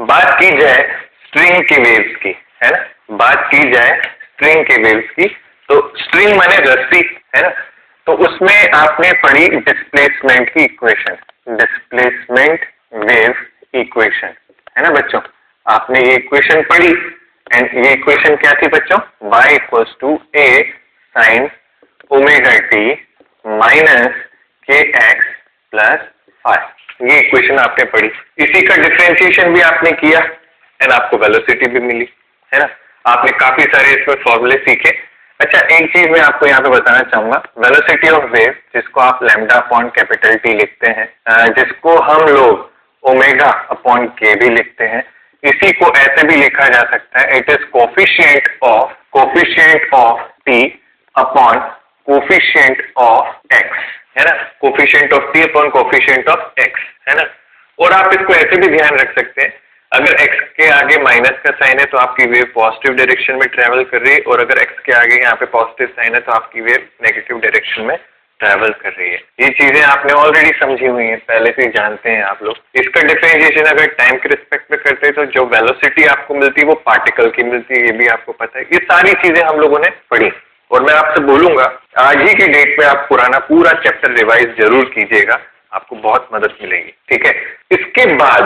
बात की जाए स्ट्रिंग के वेव्स की, है ना, बात की जाए स्ट्रिंग के वेव्स की, तो स्ट्रिंग माने रस्सी, है ना, तो उसमें आपने पढ़ी डिस्प्लेसमेंट की इक्वेशन, डिस्प्लेसमेंट वेव इक्वेशन, है ना बच्चों, आपने ये इक्वेशन पढ़ी। एंड ये इक्वेशन क्या थी बच्चों, y equals to a sin omega t minus k x plus five, ये इक्वेशन आपने पढ़ी। इसी का डिफरेंशिएशन भी आपने किया एंड आपको वेलोसिटी भी मिली, है ना, आपने काफी सारे इसमें फॉर्मूले सीखे। अच्छा, एक चीज मैं आपको यहाँ पे बताना चाहूंगा, वेलोसिटी ऑफ वेव जिसको आप लैम्डा अपॉन कैपिटल टी लिखते हैं, जिसको हम लोग ओमेगा अपॉन के भी लिखते हैं, इसी को ऐसे भी लिखा जा सकता है, it is coefficient of T upon coefficient of x, है ना, coefficient of T upon coefficient of x, है ना। और आप इसको ऐसे भी ध्यान रख सकते हैं, अगर x के आगे माइनस का साइन है तो आपकी वेव पॉजिटिव डायरेक्शन में ट्रेवल कर रही है, और अगर x के आगे यहाँ पे पॉजिटिव साइन है तो आपकी वेव नेगेटिव डायरेक्शन में ट्रेवल कर रही है। ये चीजें आपने ऑलरेडी समझी हुई हैं, पहले से जानते हैं आप लोग। इसका डिफरेंशिएशन अगर टाइम के रिस्पेक्ट में करते हैं तो जो वेलोसिटी आपको मिलती है वो पार्टिकल की मिलती है, ये भी आपको पता है। ये सारी चीजें हम लोगों ने पढ़ी, और मैं आपसे बोलूंगा आज ही की डेट में आप पुराना पूरा चैप्टर रिवाइज जरूर कीजिएगा, आपको बहुत मदद मिलेगी, ठीक है। इसके बाद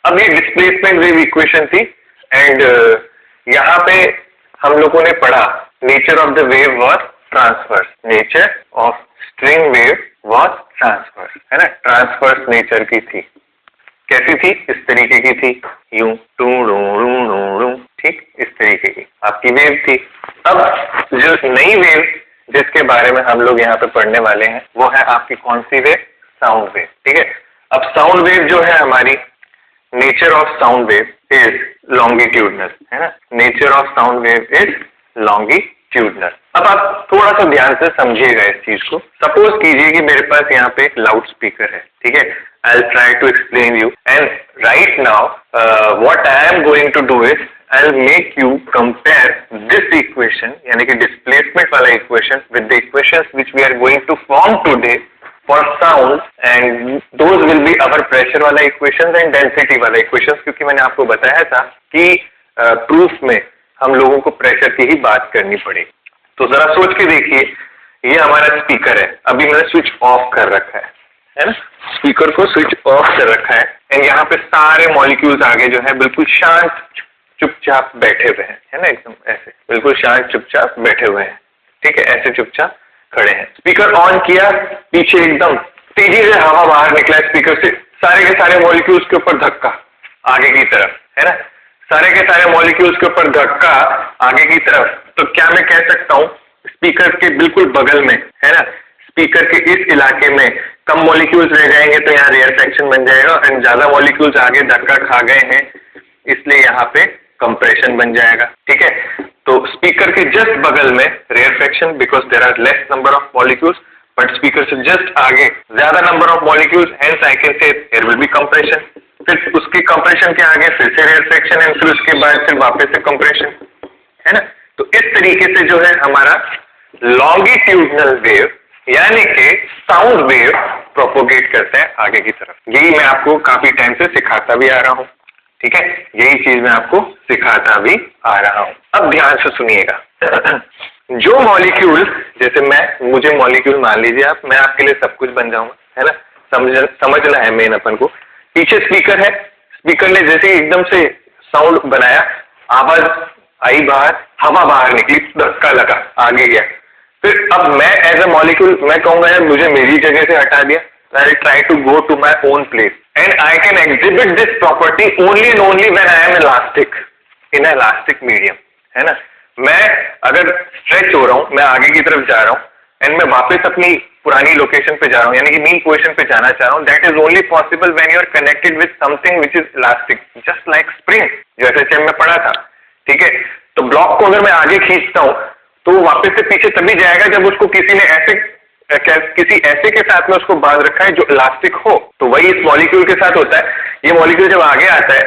अब ये डिस्प्लेसमेंट वेव इक्वेशन थी, एंड यहाँ पे हम लोगों ने पढ़ा nature of the wave was transverse, nature of string wave was transverse, है ना, ट्रांसवर्स नेचर की थी। कैसी थी, इस तरीके की थी, यूं टू रू रू रू रू, ठीक, इस तरीके की आपकी वेव थी। अब जो नई वेव जिसके बारे में हम लोग यहाँ पे पढ़ने वाले हैं वो है आपकी कौन सी वेव, साउंड वेव, ठीक है। अब साउंड वेव जो है हमारी, nature of sound wave is longitudinal, है ना, nature of sound wave is longitudinal. अब आप थोड़ा सा ध्यान से समझिएगा इस चीज को। सपोज कीजिए कि मेरे पास यहाँ पे एक लाउड स्पीकर है, ठीक है, I will try to explain you, and right now what I am going to do is I will make you compare this equation, यानी कि डिस्प्लेसमेंट वाला equation with the equations which we are going to form today for sound, and those will be our pressure वाला equations and density वाला equations, क्योंकि मैंने आपको बताया था कि प्रूफ में हम लोगों को प्रेशर की ही बात करनी पड़ेगी। तो जरा सोच के देखिए, ये हमारा स्पीकर है, अभी मैंने स्विच ऑफ कर रखा है ना, स्पीकर को स्विच ऑफ कर रखा है, एंड यहाँ पे सारे मॉलिक्यूल्स आगे जो है बिल्कुल शांत चुपचाप बैठे हुए हैं, है ना, एकदम ऐसे बिल्कुल शांत चुपचाप बैठे हुए हैं, ठीक है, ऐसे चुपचाप खड़े हैं। स्पीकर ऑन किया, पीछे एकदम तेजी से हवा बाहर निकला स्पीकर से, सारे के सारे मॉलिक्यूल्स के ऊपर धक्का आगे की तरफ, है ना, सारे के सारे मॉलिक्यूल्स के ऊपर धक्का आगे की तरफ। तो क्या मैं कह सकता हूँ, स्पीकर के बिल्कुल बगल में, है ना, स्पीकर के इस इलाके में कम मॉलिक्यूल्स रह जाएंगे तो यहाँ रेयरफेक्शन बन जाएगा, एंड ज्यादा मॉलिक्यूल्स आगे धक्का खा गए हैं इसलिए यहाँ पे कंप्रेशन बन जाएगा, ठीक है। तो स्पीकर के जस्ट बगल में rarefaction because there are less number of molecules, but speaker से जस्ट आगे ज्यादा number of molecules, hence I can say there will be compression. फिर उसके कंप्रेशन के आगे फिर से रेयरफेक्शन, एंड फिर उसके बाद फिर वापस से कंप्रेशन, है ना। तो इस तरीके से जो है हमारा लॉन्गिट्यूडनल वेव यानी कि साउंड वेव प्रोपोगेट करता है आगे की तरफ। यही मैं आपको काफी टाइम से सिखाता भी आ रहा हूँ, ठीक है, यही चीज मैं आपको सिखाता भी आ रहा हूं। अब ध्यान से सुनिएगा, जो मॉलिक्यूल, जैसे मुझे मॉलिक्यूल मान लीजिए आप, मैं आपके लिए सब कुछ बन जाऊंगा, है ना, समझना है मेन अपन को। पीछे स्पीकर है, स्पीकर ने जैसे एकदम से साउंड बनाया, आवाज आई बाहर, हवा बाहर निकली, धक्का लगा, आगे गया। फिर अब मैं एज ए मॉलिक्यूल मैं कहूंगा यार मुझे मेरी जगह से हटा दिया, I will try to go to my own place, and I can exhibit this property only and only when I am elastic in an elastic medium, है ना। मैं अगर स्ट्रेच हो रहा हूँ, मैं आगे की तरफ जा रहा हूँ, एंड मैं वापस अपनी पुरानी लोकेशन पे जा रहा हूँ, यानी कि मीन पोजीशन पे जाना चाह रहा हूँ, that is only possible when you are connected with something which is elastic, just like spring, जो एफएचएम में पढ़ा था, ठीक है। तो ब्लॉक को अगर मैं आगे खींचता हूँ तो वो वापस से पीछे तभी जाएगा जब उसको किसी ने किसी ऐसे के साथ में उसको बांध रखा है जो इलास्टिक हो। तो वही इस मॉलिक्यूल के साथ होता है। ये मॉलिक्यूल जब आगे आता है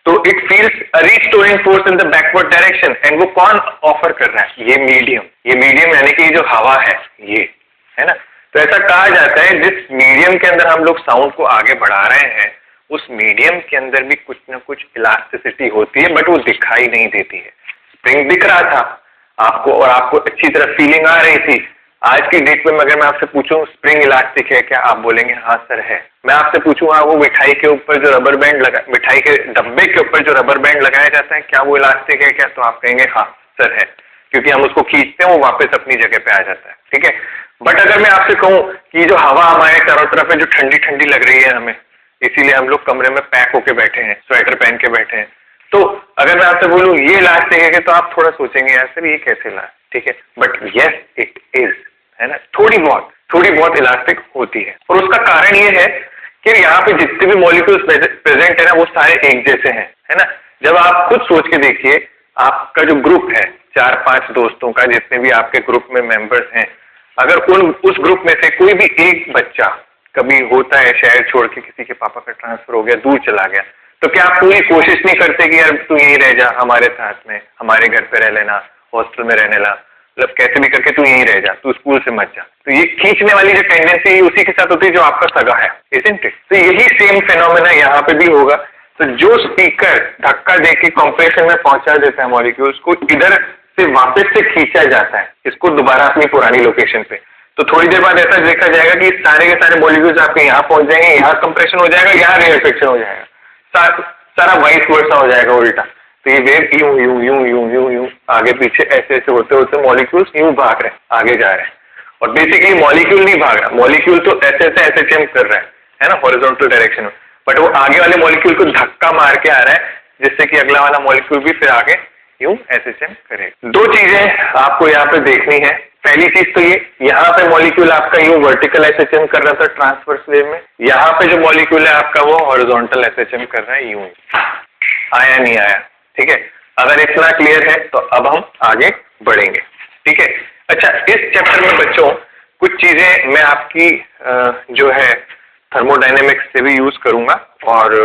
तो it feels a restoring force in the backward direction, and वो कौन ऑफर कर रहा है, ये मीडियम यानी कि जो हवा है ये, है ना। तो ऐसा कहा जाता है जिस मीडियम के अंदर हम लोग साउंड को आगे बढ़ा रहे हैं उस मीडियम के अंदर भी कुछ ना कुछ इलास्टिसिटी होती है, बट वो दिखाई नहीं देती है। स्प्रिंग दिख रहा था आपको और आपको अच्छी तरह फीलिंग आ रही थी। आज की डेट में अगर मैं आपसे पूछूं स्प्रिंग इलास्टिक है क्या, आप बोलेंगे हाँ सर है। मैं आपसे पूछूंगा वो मिठाई के ऊपर जो रबर बैंड लगा, मिठाई के डब्बे के ऊपर जो रबर बैंड लगाया जाता है, क्या वो इलास्टिक है क्या, तो आप कहेंगे हाँ सर है, क्योंकि हम उसको खींचते हैं वो वापस अपनी जगह पे आ जाता है। ठीक है, बट अगर मैं आपसे कहूँ कि जो हवा हमारे चारों तरफ है जो ठंडी ठंडी लग रही है हमें, इसीलिए हम लोग कमरे में पैक होके बैठे हैं, स्वेटर पहन के बैठे हैं, तो अगर मैं आपसे बोलूँ ये इलास्टिक है तो आप थोड़ा सोचेंगे यार सर ये कैसे इलास्टिक, ठीक है, बट यस इट इज, है ना, थोड़ी बहुत इलास्टिक होती है। और उसका कारण ये है कि यहाँ पे जितने भी मॉलिक्यूल्स प्रेजेंट है ना वो सारे एक जैसे हैं, है ना। जब आप खुद सोच के देखिए, आपका जो ग्रुप है 4-5 दोस्तों का, जितने भी आपके ग्रुप में मेंबर्स हैं, अगर उस ग्रुप में से कोई भी एक बच्चा कभी होता है शहर छोड़ के, किसी के पापा का ट्रांसफर हो गया, दूर चला गया, तो क्या आप पूरी कोशिश नहीं करते कि यार तू यहीं रह जा, हमारे साथ में, हमारे घर पे रह लेना, हॉस्टल में रहने ला, मतलब कैसे भी करके तू यहीं रह जा, तू स्कूल से मत जा। तो ये खींचने वाली जो टेंडेंसी उसी के साथ होती है जो आपका सगा है, इजंट इट? तो यही सेम फिनोमेना यहाँ पे भी होगा। तो जो स्पीकर धक्का देके कंप्रेशन में पहुंचा देता है मॉलिक्यूल्स को, इधर से वापस से खींचा जाता है इसको दोबारा अपनी पुरानी लोकेशन पे। तो थोड़ी देर बाद ऐसा देखा जाएगा कि सारे के सारे मॉलिक्यूल्स आपके यहाँ पहुंच जाएंगे, यहाँ कंप्रेशन हो जाएगा, यहाँ रेयरफेक्शन हो जाएगा, सारा वाइस वर्सा हो जाएगा उल्टा। तो ये वेव यूं यूं यूं यूं यूं यूं आगे पीछे ऐसे ऐसे होते होते मॉलिक्यूल्स यूं भाग रहे हैं, आगे जा रहे हैं। और बेसिकली मॉलिक्यूल नहीं भाग रहा, मॉलिक्यूल तो ऐसे ऐसे ऐसे चेंज कर रहा है ना, हॉरिजॉन्टल डायरेक्शन में, बट वो आगे वाले मॉलिक्यूल को धक्का मार के आ रहा है, जिससे कि अगला वाला मॉलिक्यूल भी फिर आगे यूं ऐसे चेंज करेगा। दो चीजें आपको यहाँ पे देखनी है। पहली चीज तो ये, यहाँ पे मॉलिक्यूल आपका यूं वर्टिकल एसएचएम कर रहा था ट्रांसवर्स वेव में, यहाँ पे जो मॉलिक्यूल है आपका वो हॉरिजॉन्टल एसएचएम कर रहा है यूं। आया नहीं आया? ठीक है, अगर इतना क्लियर है तो अब हम आगे बढ़ेंगे। ठीक है, अच्छा, इस चैप्टर में बच्चों कुछ चीजें मैं आपकी जो है थर्मोडायनेमिक्स से भी यूज करूंगा, और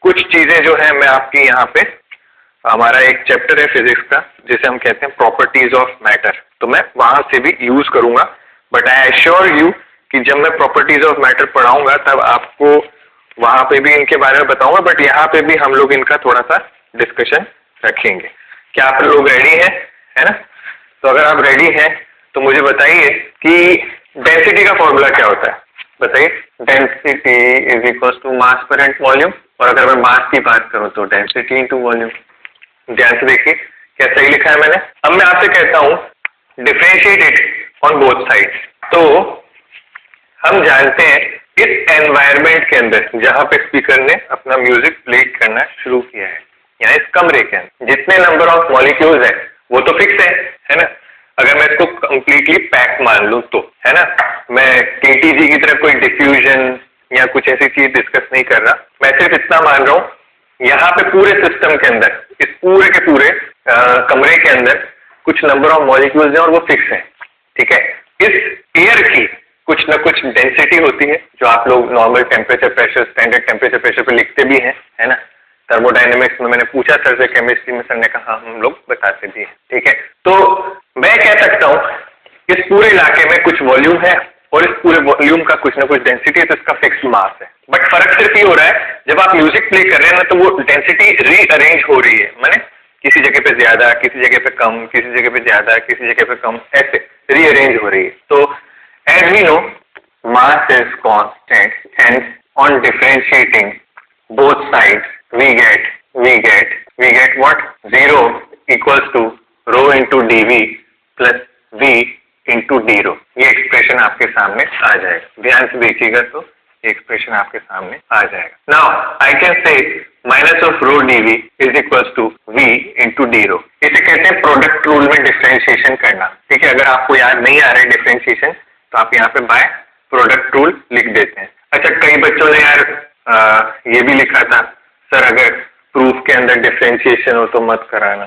कुछ चीजें जो है मैं आपकी यहाँ पे, हमारा एक चैप्टर है फिजिक्स का जिसे हम कहते हैं प्रॉपर्टीज ऑफ मैटर, तो मैं वहां से भी यूज करूंगा। बट आई एश्योर यू कि जब मैं प्रॉपर्टीज ऑफ मैटर पढ़ाऊंगा तब आपको वहां पे भी इनके बारे में बताऊंगा, बट यहाँ पे भी हम लोग इनका थोड़ा सा डिस्कशन रखेंगे। क्या आप लोग रेडी हैं? है ना? तो अगर आप रेडी हैं तो मुझे बताइए कि डेंसिटी का फॉर्मूला क्या होता है, बताइए। Density is equal to mass पर एंड वॉल्यूम, और अगर मैं मास की बात करूं तो डेंसिटी इंटू वॉल्यूम। ध्यान से देखिए क्या सही लिखा है मैंने। अब मैं आपसे कहता हूं differentiate it on both sides. तो हम जानते हैं इस एनवायरनमेंट के अंदर जहां पे स्पीकर ने अपना म्यूजिक प्ले करना शुरू किया है, या इस कमरे के अंदर जितने नंबर ऑफ मॉलिक्यूल्स है वो तो फिक्स है ना। अगर मैं इसको कंप्लीटली पैक मान लूं तो, है ना, मैं केटीजी की तरह कोई डिफ्यूजन या कुछ ऐसी चीज डिस्कस नहीं कर रहा, मैं सिर्फ इतना मान रहा हूं यहाँ पे पूरे सिस्टम के अंदर, इस पूरे के पूरे कमरे के अंदर कुछ नंबर ऑफ मॉलिक्यूल्स हैं और वो फिक्स है। ठीक है, इस एयर की कुछ ना कुछ डेंसिटी होती है जो आप लोग normal temperature pressure, standard temperature pressure पे लिखते भी हैं, है ना। थर्मोडायनेमिक्स में मैंने पूछा सर से, केमिस्ट्री में सर ने कहा हम लोग बताते भी हैं। ठीक है, तो मैं कह सकता हूं इस पूरे इलाके में कुछ वॉल्यूम है और इस पूरे वॉल्यूम का कुछ ना कुछ डेंसिटी है, तो इसका फिक्स मास है। बट फर्क सिर्फ ये हो रहा है जब आप म्यूजिक प्ले कर रहे हैं ना तो वो डेंसिटी रीअरेंज हो रही है, माने किसी जगह पे ज्यादा, किसी जगह पे कम, किसी जगह पे ज्यादा, किसी जगह पे कम, ऐसे रीअरेंज हो रही है। तो as we know mass is constant and on differentiating both sides we get what? 0 equals to rho into dv plus v into d rho। ये एक्सप्रेशन आपके सामने आ जाएगा, ध्यान से देखिएगा तो ये एक्सप्रेशन आपके सामने आ जाएगा। Now I can say minus of rho dv is equals to v into d rho। इसे कहते हैं प्रोडक्ट रूल में डिफरेंशिएशन करना। ठीक है, अगर आपको याद नहीं आ रहा है डिफरेंशिएशन तो आप यहाँ पे बाय प्रोडक्ट रूल लिख देते हैं। अच्छा, कई बच्चों ने यार ये भी लिखा था सर अगर प्रूफ के अंदर डिफरेंशिएशन हो तो मत कराना।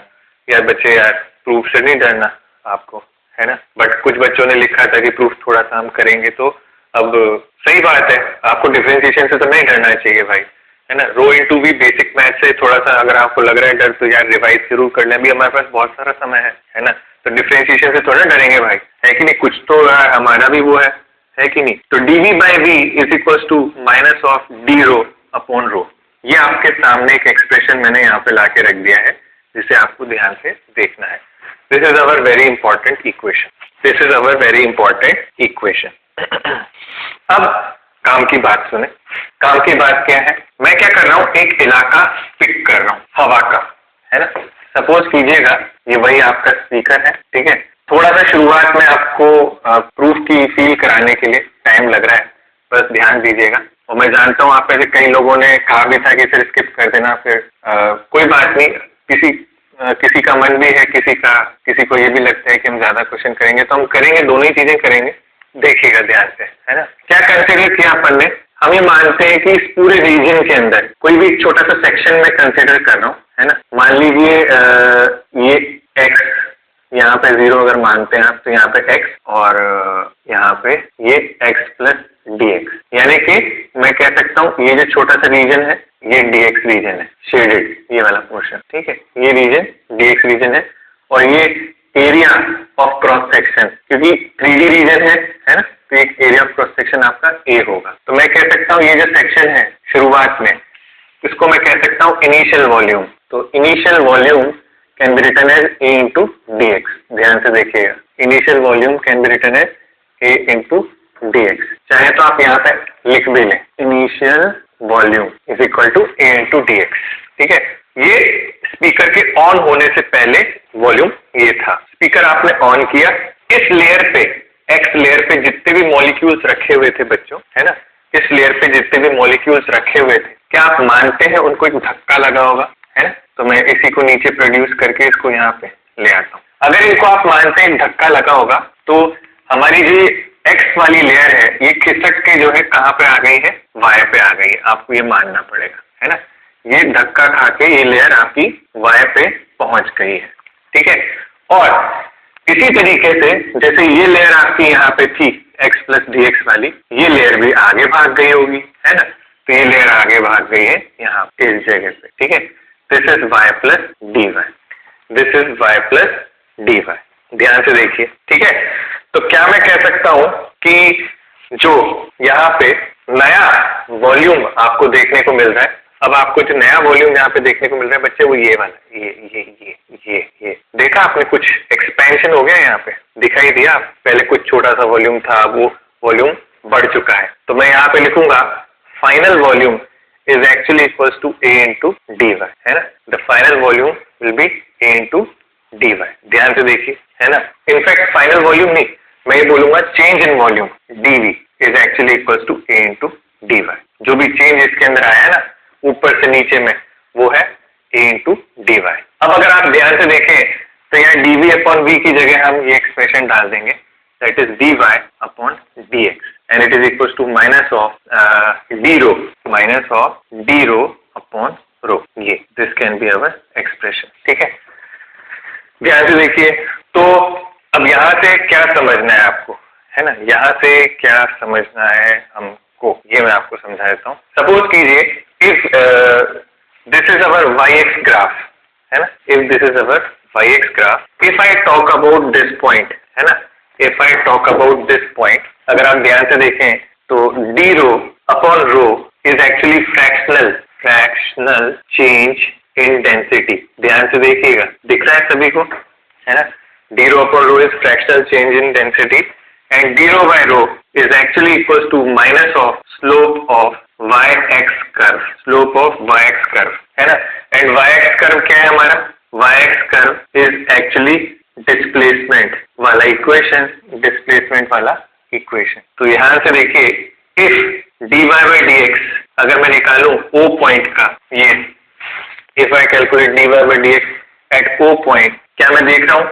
यार बच्चे, यार प्रूफ से नहीं डरना आपको, है ना। बट कुछ बच्चों ने लिखा था कि प्रूफ थोड़ा सा हम करेंगे, तो अब सही बात है, आपको डिफरेंशिएशन से तो नहीं डरना चाहिए भाई, है ना। Rho into we basic math से थोड़ा सा अगर आपको लग रहा है डर, तो यार रिवाइज जरूर कर लें, अभी हमारे पास बहुत सारा समय है ना। तो डिफरेंशिएशन से थोड़ा डरेंगे भाई, है कि नहीं, कुछ तो हमारा भी वो है कि नहीं। तो dv by v is equal to minus of d rho upon rho. ये आपके सामने एक एक्सप्रेशन मैंने यहाँ पे लाके रख दिया है जिसे आपको ध्यान से देखना है। This is our very important equation, this is our very important equation. अब काम की बात सुने। काम की बात क्या है, मैं क्या कर रहा हूँ, एक इलाका पिक कर रहा हूँ हवा का, है ना। सपोज कीजिएगा ये वही आपका स्पीकर है, ठीक है। थोड़ा सा शुरुआत में आपको प्रूफ की फील कराने के लिए टाइम लग रहा है, बस ध्यान दीजिएगा। और मैं जानता हूँ आप में से कई लोगों ने कहा भी था कि फिर स्किप कर देना, फिर कोई बात नहीं। किसी का मन भी है, किसी को ये भी लगता है कि हम ज्यादा क्वेश्चन करेंगे, तो हम करेंगे, दोनों ही चीजें करेंगे। देखिएगा ध्यान से, है ना। क्या कंसिडर किया अपन ने, हम ये मानते हैं कि इस पूरे रीजन के अंदर कोई भी छोटा सा सेक्शन में कंसिडर कर रहा हूँ, है ना। मान लीजिए ये x, यहाँ पे 0 अगर मानते हैं आप, तो यहाँ पे x और यहाँ पे ये x प्लस dx, यानी कि मैं कह सकता हूँ ये जो छोटा सा रीजन है ये dx रीजन है, शेडेड ये वाला पोर्शन, ठीक है। ये रीजन dx रीजन है और ये एरिया ऑफ क्रॉस सेक्शन, क्योंकि 3D रीजन है ना, तो एक एरिया ऑफ क्रॉस सेक्शन आपका A होगा। तो मैं कह सकता हूँ ये जो सेक्शन है शुरुआत में, इसको मैं कह सकता हूँ इनिशियल वॉल्यूम। तो initial volume can be written as A into dx। ध्यान से देखिएगा, initial volume can be written as A into dx। चाहे तो आप यहाँ पे लिख भी लें, initial volume is equal to A into dx, ठीक है। ये स्पीकर के ऑन होने से पहले वॉल्यूम ये था। स्पीकर आपने ऑन किया, इस लेयर पे, एक्स लेयर पे जितने भी मॉलिक्यूल्स रखे हुए थे बच्चों, है ना, इस लेयर पे जितने भी मॉलिक्यूल्स रखे हुए थे, क्या आप मानते हैं उनको एक धक्का लगा होगा, है ना। तो मैं इसी को नीचे प्रोड्यूस करके इसको यहाँ पे ले आता हूँ। अगर इनको आप मानते हैं धक्का लगा होगा, तो हमारी जो एक्स वाली लेयर है ये खिसक के जो है कहाँ पे आ गई है, वाई पे आ गई है। आपको ये मानना पड़ेगा, है ना। ये धक्का खा के ये लेयर आपकी वाई पे पहुंच गई है, ठीक है। और इसी तरीके से जैसे ये लेयर आपकी यहाँ पे थी x प्लस dx वाली, ये लेयर भी आगे भाग गई होगी, है ना। तो ये लेयर आगे भाग गई है यहाँ इस जगह पे, ठीक है। This is y plus dy, this is y plus dy। ध्यान से देखिए, ठीक है। तो क्या मैं कह सकता हूँ कि जो यहाँ पे नया वॉल्यूम आपको देखने को मिल रहा है, अब आपको जो नया वॉल्यूम यहाँ पे देखने को मिल रहा है बच्चे, वो ये वाला, ये देखा आपने, कुछ एक्सपेंशन हो गया यहाँ पे, दिखाई दिया। पहले कुछ छोटा सा वॉल्यूम था, वो वॉल्यूम बढ़ चुका है। तो मैं यहाँ पे लिखूंगा final volume is actually equals to A into dy, है ना। The final volume will be A into dy। ध्यान से देखिए, है ना। इनफैक्ट फाइनल वॉल्यूम नहीं, मैं ये बोलूंगा change in volume dv is actually equals to A into dy। जो भी चेंज इसके अंदर आया है ना ऊपर से नीचे में, वो है A इंटू dy। अब अगर आप ध्यान से देखें तो यहाँ dv अपॉन v की जगह हम ये एक्सप्रेशन डाल देंगे, that is dy upon dx and it is equal to minus of d rho minus of d rho upon rho. ये this can be our expression, ठीक है। ध्यान से देखिए, तो अब यहाँ से क्या समझना है आपको, है ना। यहाँ से क्या समझना है हमको, ये मैं आपको समझा देता हूँ। सपोज कीजिए if this is our y-x graph, है ना, if this is our y-x graph, if I talk about this point, है ना, if I talk about this point, अगर आप ध्यान से देखें तो d rho upon rho is actually fractional change in density। ध्यान से देखिएगा, दिख रहा है सभी को, है ना। d rho upon rho is fractional change in density and d rho by rho is actually equals to minus of slope of y-x curve, slope of y-x curve, है ना। एंड y-x curve क्या है हमारा, y-x curve is actually displacement वाला equation, displacement वाला equation. तो यहाँ से देखिए, if dy by dx अगर मैं निकालूं O पॉइंट का, ये if I calculate dy by dx at O point, क्या मैं देख रहा हूँ,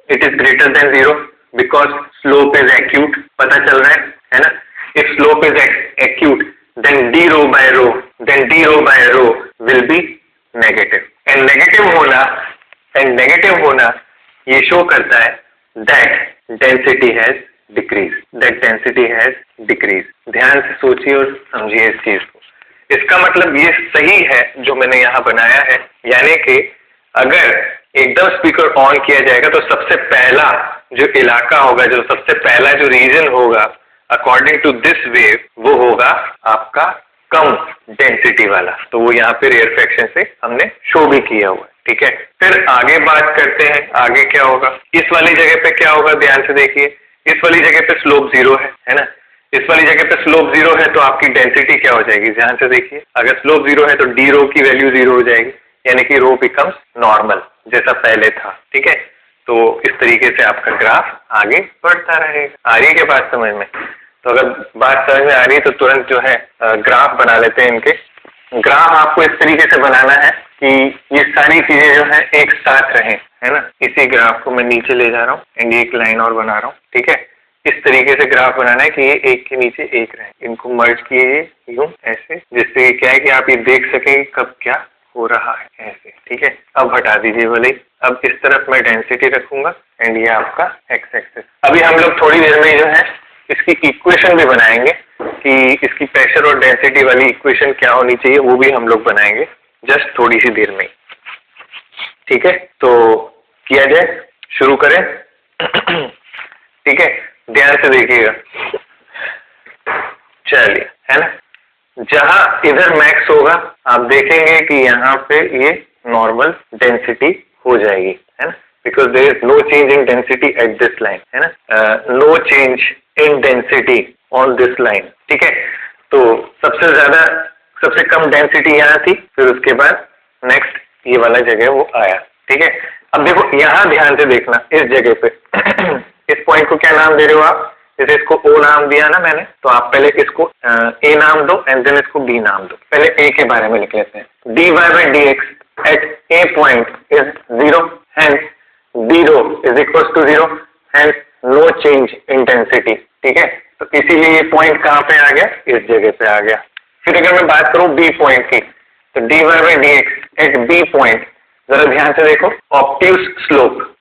it is greater than 0 because slope is acute, पता चल रहा है ना। If slope is acute, then d rho by rho will be negative, and negative होना ये शो करता है that density has decreased। ध्यान से सोचिए और समझिए इस चीज को। इसका मतलब ये सही है जो मैंने यहाँ बनाया है, यानी कि अगर एकदम स्पीकर ऑन किया जाएगा तो सबसे पहला जो इलाका होगा, जो सबसे पहला जो रीजन होगा अकॉर्डिंग टू दिस वेव, वो होगा आपका कम डेंसिटी वाला, तो वो यहाँ पे रेयरफैक्शन से हमने शो भी किया हुआ है। ठीक है, फिर आगे बात करते हैं, आगे क्या होगा। इस वाली जगह पे क्या होगा, ध्यान से देखिए, इस वाली जगह पे स्लोप जीरो है ना। इस वाली जगह पे स्लोप जीरो है तो आपकी डेंसिटी क्या हो जाएगी, ध्यान से देखिए, अगर स्लोप जीरो है तो डी रो की वैल्यू जीरो हो जाएगी, यानी कि रो बिकम्स नॉर्मल जैसा पहले था। ठीक है, तो इस तरीके से आपका ग्राफ आगे बढ़ता रहेगा। आ रही है क्या बात समझ में? तो अगर बात समझ में आ रही है तो तुरंत जो है ग्राफ बना लेते हैं इनके। ग्राफ आपको इस तरीके से बनाना है कि ये सारी चीजें जो है एक साथ रहें, है ना। इसी ग्राफ को मैं नीचे ले जा रहा हूँ एंड एक लाइन और बना रहा हूँ। ठीक है, इस तरीके से ग्राफ बनाना है कि ये एक के नीचे एक रहे, इनको मर्ज किए यूं ऐसे, जिससे क्या है कि आप ये देख सकें कब क्या हो रहा है ऐसे। ठीक है, अब हटा दीजिए भले। अब इस तरफ मैं डेंसिटी रखूंगा एंड ये आपका एक्स एक्सिस। अभी हम लोग थोड़ी देर में जो है इसकी इक्वेशन भी बनाएंगे कि इसकी प्रेशर और डेंसिटी वाली इक्वेशन क्या होनी चाहिए, वो भी हम लोग बनाएंगे जस्ट थोड़ी सी देर में। ठीक है, तो किया जाए, शुरू करें। ठीक है, ध्यान से देखिएगा, चलिए, है ना। जहां इधर मैक्स होगा आप देखेंगे कि यहाँ पे ये नॉर्मल डेंसिटी हो जाएगी, है ना, because there is no change in density at this line, है ना, no change in density on this line. ठीक है, तो सबसे कम डेंसिटी यहाँ थी, फिर उसके बाद नेक्स्ट ये वाला जगह वो आया। ठीक है, अब देखो यहाँ ध्यान से देखना, इस जगह पे इस पॉइंट को क्या नाम दे रहे हो आप, जैसे इसको ओ नाम दिया ना मैंने, तो आप पहले इसको ए नाम दो एंड देन इसको बी नाम दो। पहले ए के बारे में लिख लेते हैं। D y by D x at a point is zero, hence d rho is equal to zero, hence no change in density. ठीक है, तो इसीलिए ये पॉइंट कहाँ पे आ गया, इस जगह पे आ गया। फिर अगर मैं बात करूं बी पॉइंट की, तो d y by D x at B point, जरा ध्यान से देखो, obtuse slope,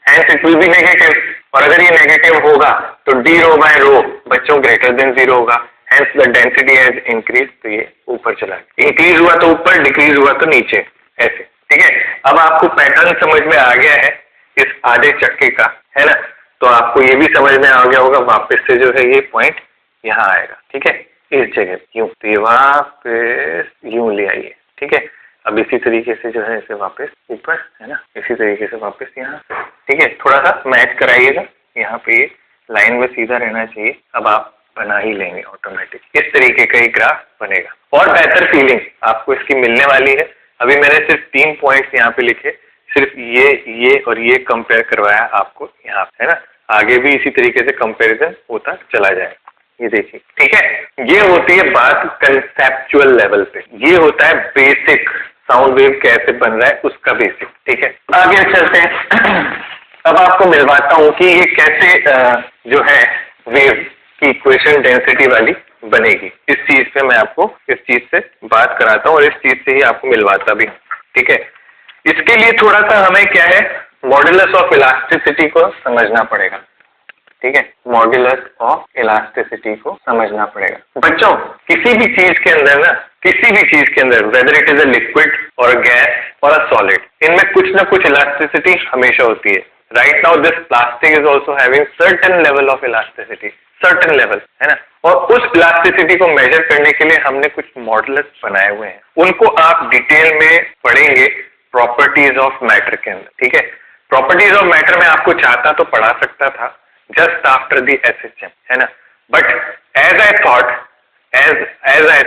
hence it will be negative, और अगर ये नेगेटिव होगा तो डी रो बाय रो बच्चों ग्रेटर देन जीरो होगा, hence the density has increase, तो ये ऊपर चला गया। इंक्रीज हुआ तो ऊपर, डिक्रीज हुआ तो नीचे, ऐसे। ठीक है, अब आपको पैटर्न समझ में आ गया है इस आधे चक्के का, है ना, तो आपको ये भी समझ में आ गया होगा वापस से जो है ये पॉइंट यहाँ आएगा। ठीक है, इस जगह यूं, तो ये वापस यूं ले आइए। ठीक है, अब इसी तरीके से जो है इसे वापस ऊपर, है ना, इसी तरीके से वापस यहाँ। ठीक है, थोड़ा सा मैच कराइएगा, यहाँ पे लाइन में सीधा रहना चाहिए। अब आप बना ही लेंगे ऑटोमेटिक, इस तरीके का एक ग्राफ बनेगा और बेहतर फीलिंग आपको इसकी मिलने वाली है। अभी मैंने सिर्फ 3 पॉइंट्स यहाँ पे लिखे, सिर्फ ये और ये कंपेयर करवाया आपको यहाँ, है ना, आगे भी इसी तरीके से कंपैरिजन होता चला जाए। ये देखिए, ठीक है, ये होती है बात कंसेप्चुअल लेवल पे, ये होता है बेसिक साउंड वेव कैसे बन रहा है उसका बेसिक। ठीक है, आगे चलते हैं। अब आपको मिलवाता हूं कि ये कैसे जो है वेव की इक्वेशन डेंसिटी वाली बनेगी। इस चीज पे मैं आपको इस चीज से बात कराता हूँ और इस चीज से ही आपको मिलवाता भी। ठीक है, इसके लिए थोड़ा सा हमें क्या है, मॉड्यूलस ऑफ इलास्टिसिटी को समझना पड़ेगा। ठीक है, मॉड्यूलस ऑफ इलास्टिसिटी को समझना पड़ेगा। बच्चों किसी भी चीज के अंदर ना, किसी भी चीज के अंदर, whether it is a liquid और अ गैस और अ सॉलिड, इनमें कुछ ना कुछ इलास्टिसिटी हमेशा होती है। Right now this plastic is also having certain level of elasticity, certain level, है ना, और उस इलास्टिसिटी को मेजर करने के लिए हमने कुछ मॉड्यूलस बनाए हुए हैं, उनको आप डिटेल में पढ़ेंगे प्रॉपर्टीज ऑफ मैटर के अंदर। ठीक है, प्रॉपर्टीज ऑफ मैटर में आपको चाहता तो पढ़ा सकता था just after the SHM, है ना, but as I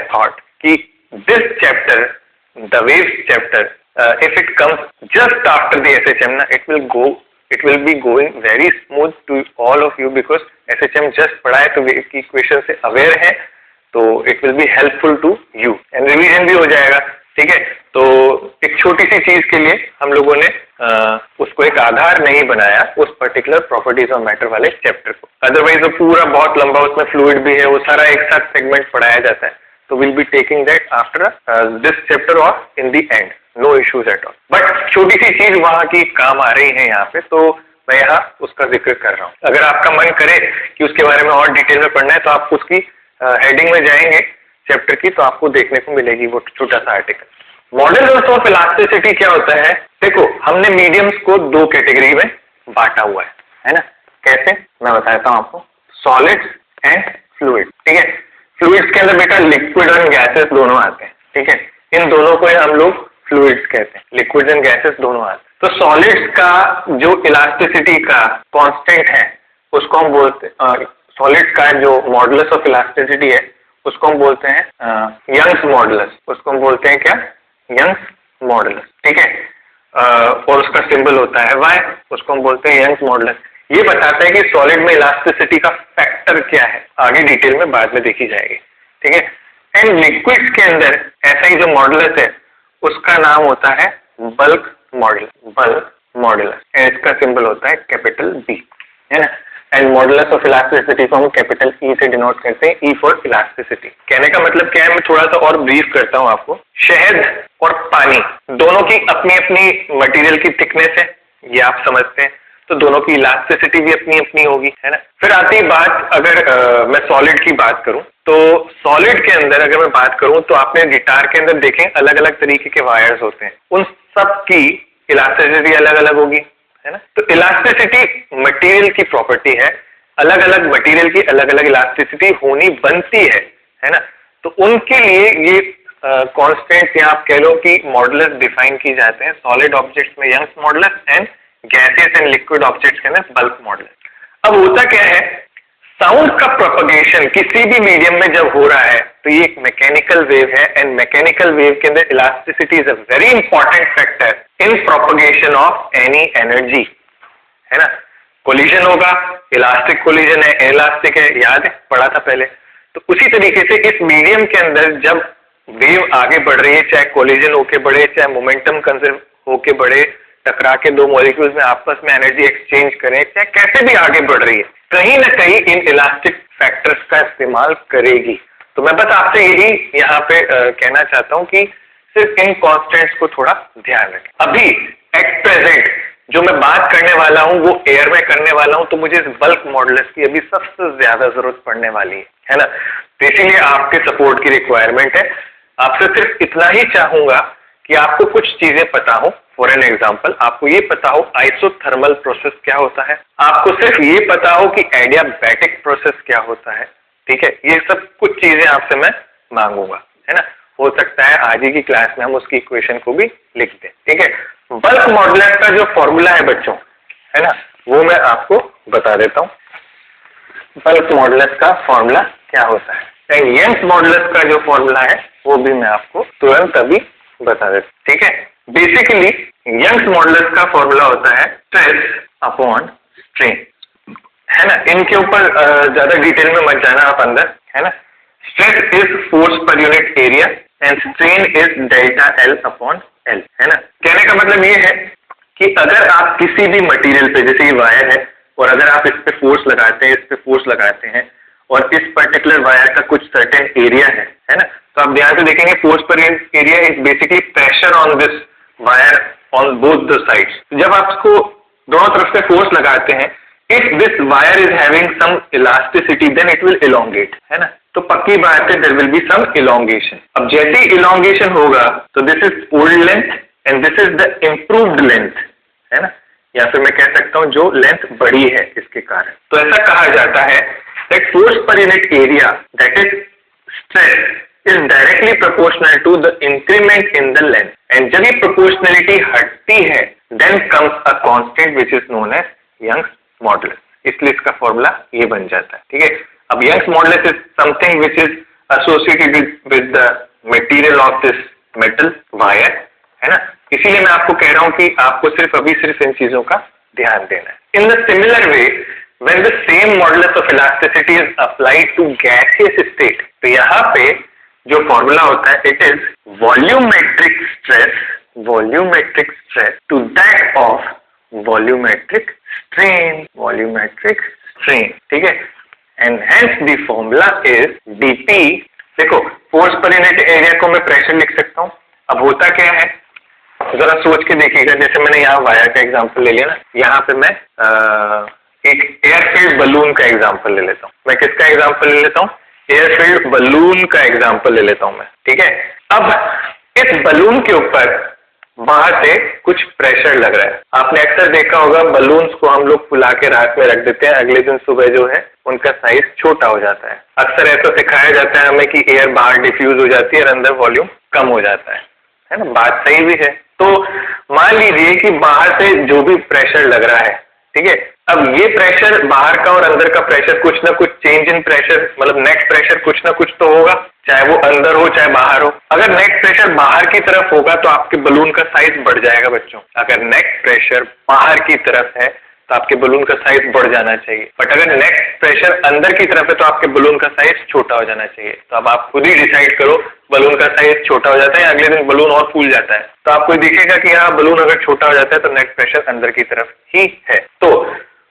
thought कि this chapter, the waves chapter, if it comes just after the SHM ना, it will be going very smooth to all of you because SHM just पढ़ा है तो wave की equation से aware है, तो it will be helpful to you and revision भी हो जाएगा। ठीक है, तो एक छोटी सी चीज के लिए हम लोगों ने उसको एक आधार नहीं बनाया उस पर्टिकुलर प्रॉपर्टीज ऑफ मैटर वाले चैप्टर को, अदरवाइज वो पूरा बहुत लंबा, उसमें फ्लूइड भी है, वो सारा एक साथ सेगमेंट पढ़ाया जाता है। तो will be taking that after this chapter और in the end, no issues at all, but छोटी सी चीज वहां की काम आ रही है यहाँ पे, तो मैं यहाँ उसका जिक्र कर रहा हूँ। अगर आपका मन करे कि उसके बारे में और डिटेल में पढ़ना है तो आप उसकी हेडिंग में जाएंगे चैप्टर की, तो आपको देखने को मिलेगी वो छोटा सा आर्टिकल। मॉड्यूलस ऑफ इलास्टिसिटी क्या होता है, देखो हमने मीडियम्स को 2 कैटेगरी में बांटा हुआ है ना, कैसे मैं बताता हूँ आपको, सॉलिड्स एंड फ्लूइड। ठीक है, फ्लूइड्स के अंदर बेटा लिक्विड और गैसेस दोनों आते हैं, ठीक है, इन दोनों को हम लोग फ्लूइड्स कहते हैं, लिक्विड एंड गैसेस दोनों आते हैं। तो सॉलिड्स का जो इलास्टिसिटी का कांस्टेंट है उसको हम बोलते हैं, सॉलिड्स का जो मॉडुलस ऑफ इलास्टिसिटी है उसको हम बोलते हैं यंग्स मॉडुलस, उसको हम बोलते हैं क्या, यंग्स मॉडुलस, ठीक है, और उसका सिंबल होता है Y, उसको हम बोलते हैं यंग्स मॉडुलस। ये बताता है कि सॉलिड में इलास्टिसिटी का फैक्टर क्या है, आगे डिटेल में बाद में देखी जाएगी, ठीक है। एंड लिक्विड्स के अंदर ऐसा ही जो मॉडुलस है उसका नाम होता है bulk modulus, bulk modulus, and इसका सिंबल होता है कैपिटल B, है ना। एंड मॉडुलस ऑफ इलास्टिसिटी को हम कैपिटल E से डिनोट करते हैं, E फॉर इलास्टिसिटी। कहने का मतलब क्या है, मैं थोड़ा सा और ब्रीफ करता हूँ आपको। शहद और पानी दोनों की अपनी अपनी मटेरियल की थिकनेस है, ये आप समझते हैं, तो दोनों की इलास्टिसिटी भी अपनी अपनी होगी, है ना। फिर आती बात, अगर मैं सॉलिड की बात करूं तो सॉलिड के अंदर अगर मैं बात करूं तो आपने गिटार के अंदर देखें अलग अलग तरीके के वायर्स होते हैं, उन सब की इलास्टिसिटी अलग अलग होगी, है ना। तो इलास्टिसिटी मटेरियल की प्रॉपर्टी है, अलग अलग मटेरियल की अलग अलग इलास्टिसिटी होनी बनती है ना। तो उनके लिए ये कांस्टेंट या आप कह लो कि मॉडुलस डिफाइन की जाते हैं। सॉलिड ऑब्जेक्ट्स में Young's modulus and gases and liquid objects के अंदर बल्क मॉडुलस। अब होता क्या है, साउंड का प्रोपगेशन किसी भी मीडियम में जब हो रहा है तो ये एक मैकेनिकल वेव है, एंड मैकेनिकल वेव के अंदर elasticity is a very important factor in propagation of any energy, है ना। कोलिजन होगा, इलास्टिक कोलिजन है, इलास्टिक है, याद है, पढ़ा था पहले। तो उसी तरीके से इस मीडियम के अंदर जब वेव आगे बढ़ रही है, चाहे कोलिजन होके बढ़े, चाहे मोमेंटम कंजर्व होके बढ़े, टकरा के दो मॉलिक्यूल्स में आपस में एनर्जी एक्सचेंज करें, चाहे कैसे भी आगे बढ़ रही है, कहीं ना कहीं इन इलास्टिक फैक्टर्स का इस्तेमाल करेगी। तो मैं बस आपसे यही यहाँ पे कहना चाहता हूँ कि सिर्फ इन कॉन्स्टेंट्स को थोड़ा ध्यान रखें। अभी एट प्रेजेंट जो मैं बात करने वाला हूँ वो एयर में करने वाला हूँ, तो मुझे इस बल्क मॉडुलस की अभी सबसे ज्यादा जरूरत पड़ने वाली है ना। तो इसीलिए आपके सपोर्ट की रिक्वायरमेंट है। आपसे सिर्फ इतना ही चाहूंगा कि आपको कुछ चीजें पता हो। फॉर एन एग्जाम्पल, आपको ये पता हो आइसोथर्मल प्रोसेस क्या होता है, आपको सिर्फ ये पता हो कि एडियाबैटिक प्रोसेस क्या होता है, ठीक है। ये सब कुछ चीजें आपसे मैं मांगूंगा, है ना। हो सकता है आज ही की क्लास में हम उसकी इक्वेशन को भी लिख दें, ठीक है। बल्क मॉडुलस का जो फॉर्मूला है बच्चों, है ना, वो मैं आपको बता देता हूँ। बल्क मॉडुलस का फॉर्मूला क्या होता है, एंड यंग्स मॉडुलस का जो फॉर्मूला है वो भी मैं आपको तुरंत अभी बता देता हूँ, ठीक है। बेसिकली यंग्स मॉडुलस का फॉर्मूला होता है स्ट्रेस अपॉन स्ट्रेन, है ना। इनके ऊपर ज्यादा डिटेल में मत जाना आप अंदर, है ना। स्ट्रेस इज फोर्स पर unit area and strain is delta L upon L, है ना। कहने का मतलब ये है कि अगर आप किसी भी मटेरियल पे, जैसे ये वायर है, और अगर आप इस पे फोर्स लगाते हैं, इस पे फोर्स लगाते हैं, और इस पर्टिकुलर वायर का कुछ सर्टेन एरिया है ना, तो आप ध्यान से देखेंगे फोर्स पर area is basically pressure on this wire on both the sides. जब आप इसको दोनों तरफ से फोर्स लगाते हैं, if this wire is having some elasticity then it will elongate, है ना। तो पक्की बात है there will be some elongation. अब जैसे ही इलोंगेशन होगा तो this is old length and this is the improved length, है ना, या फिर मैं कह सकता हूं जो लेंथ बढ़ी है इसके कारण। तो ऐसा कहा जाता है दैट फोर्स पर unit area that is stress is directly proportional to the increment in the length, and जब ये proportionality हटती है then comes a constant which is known as Young's modulus, इसलिए इसका फॉर्मूला ये बन जाता है, ठीक है। अब Young's modulus is something which is associated with the material of this metal wire, है ना। इसीलिए मैं आपको कह रहा हूँ कि आपको सिर्फ इन चीजों का ध्यान देना है। In the similar way, when the same modulus of elasticity is applied to gaseous state, तो यहाँ पे जो फॉर्मूला होता है it is volumetric stress to that of volumetric strain, ठीक है। And hence the formula is dP। देखो force पर यूनिट एरिया को मैं प्रेशर लिख सकता हूँ। अब होता क्या है, जरा सोच के देखिएगा, जैसे मैंने यहाँ वायर का एग्जांपल ले लिया ना, यहाँ पे मैं एक एयरफील्ड बलून का एग्जांपल ले लेता हूँ। मैं किसका एग्जांपल ले लेता हूँ, एयरफील्ड बलून का एग्जांपल ले लेता हूं मैं, ठीक है। अब इस बलून के ऊपर बाहर से कुछ प्रेशर लग रहा है। आपने अक्सर देखा होगा बलून्स को हम लोग फुला के रात में रख देते हैं, अगले दिन सुबह जो है उनका साइज छोटा हो जाता है। अक्सर ऐसा सिखाया जाता है हमें कि एयर बाहर डिफ्यूज हो जाती है और अंदर वॉल्यूम कम हो जाता है ना, बात सही भी है। तो मान लीजिए कि बाहर से जो भी प्रेशर लग रहा है, ठीक है, अब ये प्रेशर बाहर का और अंदर का प्रेशर कुछ ना कुछ चेंज इन प्रेशर, मतलब नेट प्रेशर कुछ ना कुछ तो होगा, चाहे वो अंदर हो चाहे बाहर हो। अगर नेट प्रेशर बाहर की तरफ होगा तो आपके बलून का साइज बढ़ जाएगा बच्चों। अगर नेट प्रेशर बाहर की तरफ है तो आपके बलून का साइज बढ़ जाना चाहिए, बट अगर नेट प्रेशर अंदर की तरफ है तो आपके बलून का साइज छोटा हो जाना चाहिए। तो अब आप खुद ही डिसाइड करो, बलून का साइज छोटा हो जाता है, अगले दिन बलून और फूल जाता है, तो आपको दिखेगा कि यहाँ बलून अगर छोटा हो जाता है तो नेट प्रेशर अंदर की तरफ ही है। तो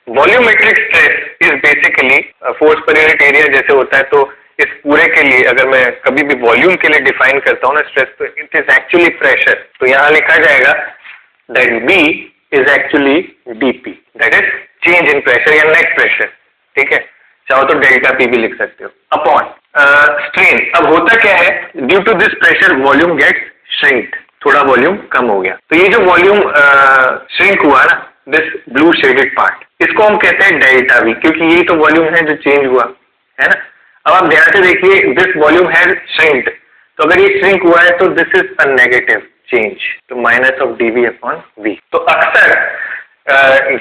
volumetric stress is basically force पर यूनिट एरिया जैसे होता है। तो इस पूरे के लिए अगर मैं कभी भी वॉल्यूम के लिए डिफाइन करता हूँ ना स्ट्रेस, तो इट इज एक्चुअली प्रेशर। तो यहाँ लिखा जाएगा that B is actually d p, that is change in pressure या नेट प्रेशर, ठीक है, चाहो तो डेल्टा पी भी लिख सकते हो, अपॉन स्ट्रेन। अब होता क्या है, due to this pressure volume gets shrinked, थोड़ा वॉल्यूम कम हो गया। तो ये जो वॉल्यूम श्रिंक हुआ ना, दिस ब्लू शेडेड पार्ट, इसको हम कहते हैं डेल्टा वी, क्योंकि यही तो वॉल्यूम है जो चेंज हुआ है ना। अब आप ध्यान से देखिए, दिस वॉल्यूम हैज श्रिंक्ड, तो अगर ये श्रिंक हुआ है तो this is a negative change, तो minus of D V upon V. तो अक्सर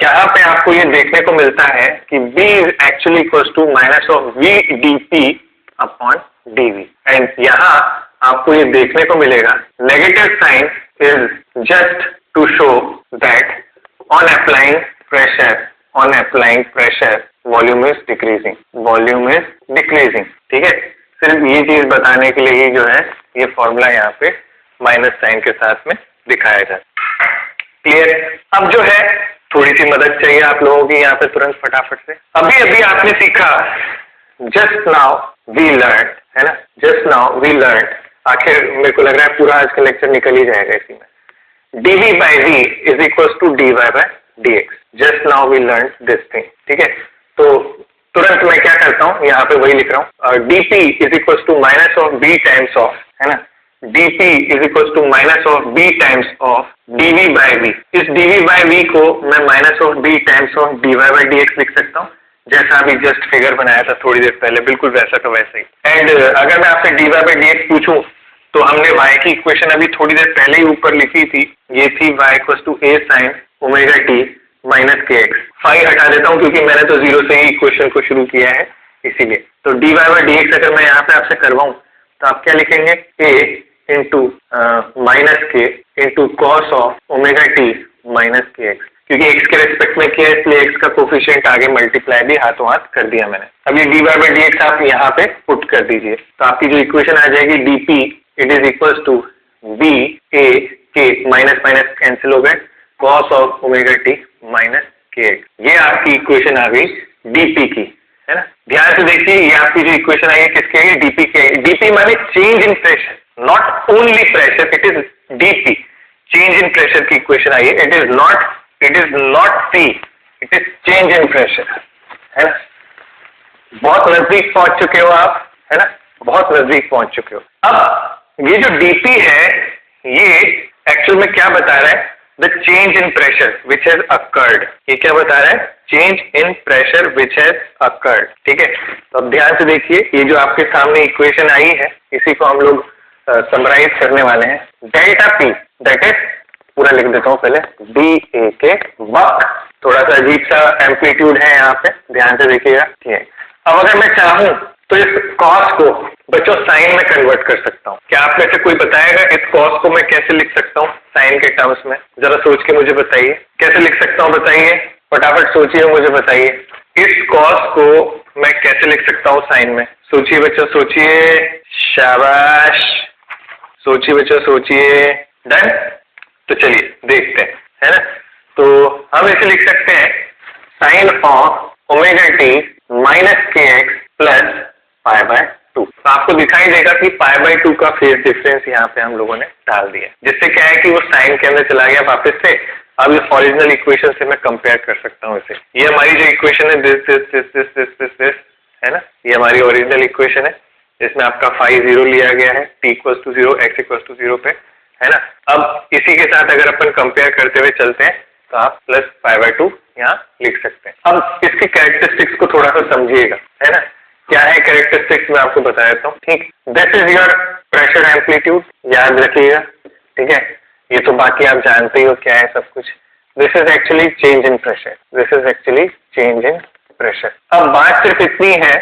यहाँ पे आपको ये देखने को मिलता है कि B is actually equal to minus of v d p upon d v, and यहाँ आपको ये देखने को मिलेगा negative sign is just to show that on applying pressure volume is decreasing, ठीक है। सिर्फ ये चीज बताने के लिए ही जो है ये फॉर्मूला यहाँ पे माइनस साइन के साथ में दिखाया जाता है। क्लियर? अब जो है थोड़ी सी मदद चाहिए आप लोगों की यहाँ पे तुरंत फटाफट से। अभी आपने सीखा, जस्ट नाउ वी लर्न, है ना, जस्ट नाउ वी लर्न, आखिर मेरे को लग रहा है पूरा आज का लेक्चर निकल ही जाएगा इसी में। dv by v is equals to dy by dx. Just now we learned this thing, ठीक है। तो तुरंत मैं क्या करता हूँ, यहाँ पे वही लिख रहा हूँ, dp is equals to minus of b times of, है ना, dp is equals to minus of b times of dv by v। इस dv by v को मैं minus of b times of dy by dx लिख सकता हूँ, जैसा अभी जस्ट फिगर बनाया था थोड़ी देर पहले, बिल्कुल वैसा का वैसा ही। एंड अगर मैं आपसे dy by dx पूछूं तो हमने y की इक्वेशन अभी थोड़ी देर पहले ही ऊपर लिखी थी, ये थी y equal to a sin omega t minus k x. Phi हटा देता हूँ क्योंकि मैंने तो जीरो से ही इक्वेशन को शुरू किया है, इसीलिए। तो dy बाई dx अगर मैं यहाँ पे आपसे करवाऊँ तो आप क्या लिखेंगे, a इंटू माइनस के into cos of omega t minus k x, क्योंकि x के रेस्पेक्ट में किया है इसलिए x का कोफिशिएंट आगे मल्टीप्लाई भी हाथों हाथ कर दिया मैंने। अब ये dy बाई dx आप यहाँ पे पुट कर दीजिए, तो आपकी जो इक्वेशन आ जाएगी dp it is equal to b a k minus minus cancel हो गए, cos of omega t minus k x. ये आपकी इक्वेशन आ गई dp की, है ना। ध्यान से देखिए, ये आपकी जो इक्वेशन आई है किसकी आई है, dp की। dp माने change in pressure, not only pressure, it is dp, change in pressure की इक्वेशन आई है। It is not p, it is change in pressure, है ना। बहुत नजदीक पहुंच चुके हो आप, है ना, बहुत नजदीक पहुंच चुके हो। अब ये जो dp है ये एक्चुअल में क्या बता रहा है, the change in pressure which has occurred. ये क्या बता रहा है, change in pressure which has occurred, ठीक है। तो अब ध्यान से देखिए, ये जो आपके सामने इक्वेशन आई है इसी को हम लोग समराइज करने वाले हैं। डेल्टा पी दैट इज, पूरा लिख देता हूँ पहले, डी ए के वक्त, थोड़ा सा अजीब सा एम्पलीट्यूड है यहाँ पे, ध्यान से देखिएगा, ठीक है। अब अगर मैं चाहूँ तो इस कॉस को बच्चों साइन में कन्वर्ट कर सकता हूँ। क्या आप में से कोई बताएगा इस कॉस को मैं कैसे लिख सकता हूँ साइन के टर्म्स में? जरा सोच के मुझे बताइए कैसे लिख सकता हूँ, बताइए फटाफट सोचिए, मुझे बताइए इस कॉस को मैं कैसे लिख सकता हूँ साइन में। सोचिए बच्चों, सोचिए, शाबाश, सोचिए बच्चों, सोचिए। डन? तो चलिए देखते हैं, है ना। तो हम इसे लिख सकते हैं sine of omega t minus k x plus pi by 2। तो आपको दिखाई देगा कि पाई बाय 2 का फेज डिफरेंस यहाँ पे हम लोगों ने डाल दिया, जिससे क्या है कि वो साइन के अंदर चला गया वापस से। अब इस ओरिजिनल इक्वेशन से मैं कंपेयर कर सकता हूँ इसे। ये हमारी जो इक्वेशन है दिस है ना, ये हमारी ओरिजिनल इक्वेशन है, इसमें आपका फाई 0 लिया गया है, t equal to 0, x equal to 0 पे, है ना। अब इसी के साथ अगर अपन कंपेयर करते हुए चलते हैं तो आप प्लस π/2 यहाँ लिख सकते हैं। अब इसकी कैरेक्टरिस्टिक्स को थोड़ा सा समझिएगा, है ना। क्या है कैरेक्टरिस्टिक्स, मैं आपको बता देता हूँ। ठीक, this is your pressure amplitude, याद रखिएगा। ठीक है, ये तो बाकी आप जानते ही हो क्या है सब कुछ। This is actually change in pressure, this is actually change in pressure. अब बात सिर्फ इतनी है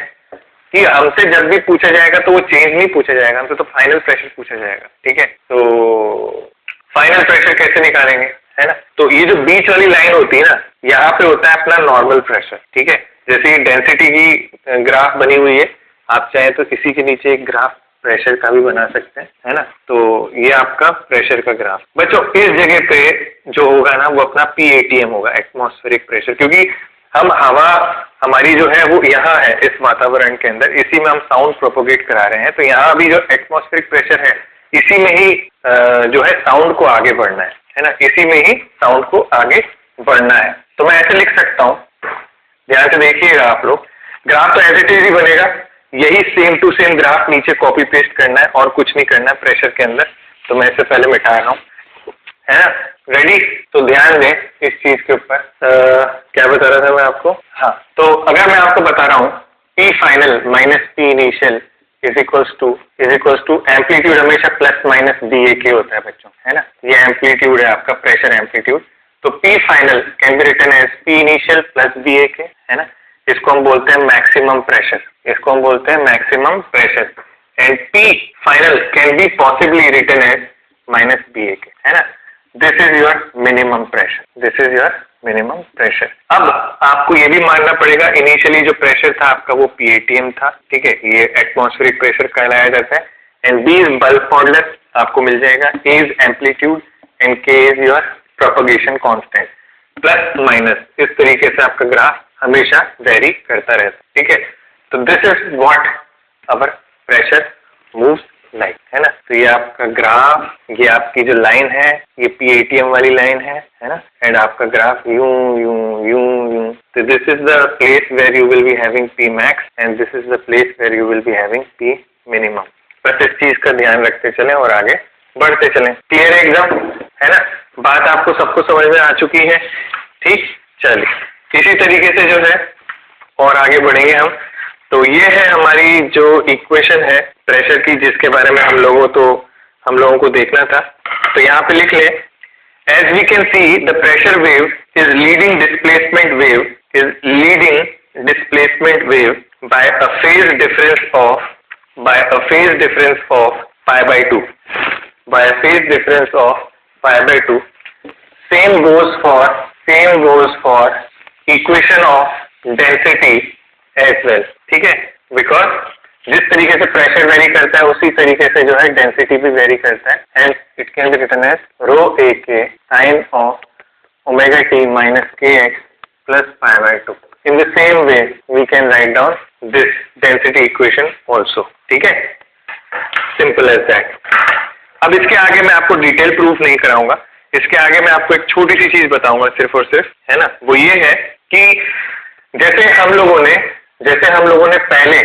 कि हमसे जब भी पूछा जाएगा तो वो चेंज नहीं पूछा जाएगा, हमसे तो फाइनल प्रेशर पूछा जाएगा। ठीक है, तो फाइनल प्रेशर कैसे निकालेंगे, है ना। तो ये जो बीच वाली लाइन होती है ना, यहाँ पे होता है अपना नॉर्मल प्रेशर। ठीक है, जैसे डेंसिटी की ग्राफ बनी हुई है, आप चाहे तो इसी के नीचे एक ग्राफ प्रेशर का भी बना सकते हैं, है ना। तो ये आपका प्रेशर का ग्राफ। बच्चों इस जगह पे जो होगा ना वो अपना PATM होगा, एटमॉस्फेरिक प्रेशर, क्योंकि हम हवा हमारी जो है वो यहाँ है इस वातावरण के अंदर, इसी में हम साउंड प्रोपोगेट करा रहे हैं। तो यहाँ अभी जो एटमॉस्फेरिक प्रेशर है इसी में ही जो है साउंड को आगे बढ़ना है ना, इसी में ही साउंड को आगे बढ़ना है। तो मैं ऐसे लिख सकता हूँ, ध्यान से देखिएगा आप लोग, ग्राफ तो एज इट इज ही बनेगा, यही सेम टू सेम ग्राफ नीचे कॉपी पेस्ट करना है और कुछ नहीं करना है प्रेशर के अंदर। तो मैं इससे पहले मिटा रहा हूँ, है ना। रेडी, तो ध्यान दें इस चीज के ऊपर। क्या बता रहा था मैं आपको, हाँ, तो अगर मैं आपको बता रहा हूँ P final minus P initial is equals to amplitude हमेशा प्लस माइनस BA होता है बच्चों, है ना। ये एम्पलीट्यूड है आपका, प्रेशर एम्पलीट्यूड। तो P final can be written as P initial plus BA, है ना। इसको हम बोलते हैं मैक्सिमम प्रेशर, इसको हम बोलते हैं maximum pressure. And P final can be possibly written as minus BA, है ना। This is your minimum pressure, this is your minimum pressure. अब आपको ये भी मानना पड़ेगा इनिशियली जो प्रेशर था आपका वो PATM था। ठीक है, ये एटमॉस्फेरिक प्रेशर कहलाया जाता है। And B is bulk modulus, आपको मिल जाएगा। A is amplitude and K is your propagation constant. Plus minus इस तरीके से आपका ग्राफ हमेशा वेरी करता रहता है। ठीक है, तो this is what our pressure moves like, है ना। तो ये आपका ग्राफ, ये आपकी जो लाइन है ये PATM वाली लाइन है ना। एंड आपका ग्राफ यूं यूं यूं यूं। तो this is the place where you will be having P max and this is the place where you will be having P minimum. बस इस चीज का ध्यान रखते चलें और आगे बढ़ते चलें। क्लियर है एकदम, है ना। बात आपको सबको समझ में आ चुकी है। ठीक, चलिए इसी तरीके से जो है और आगे बढ़ेंगे हम। तो ये है हमारी जो इक्वेशन है प्रेशर की, जिसके बारे में हम लोगों को देखना था। तो यहाँ पे लिख ले, as we can see the pressure wave is leading displacement wave by a phase difference of π/2, by a phase difference of π/2. Same goes for equation of density as well. ठीक है, बिकॉज जिस तरीके से प्रेशर वेरी करता है उसी तरीके से जो है डेंसिटी भी वेरी करता है। And it can be written as ρAK sin of omega t minus kx plus π/2. In the same way we can write down this density equation also. ठीक है, सिंपल एज दैट। अब इसके आगे मैं आपको डिटेल प्रूफ नहीं कराऊंगा, इसके आगे मैं आपको एक छोटी सी चीज बताऊंगा सिर्फ और सिर्फ, है ना। वो ये है कि जैसे हम लोगों ने पहले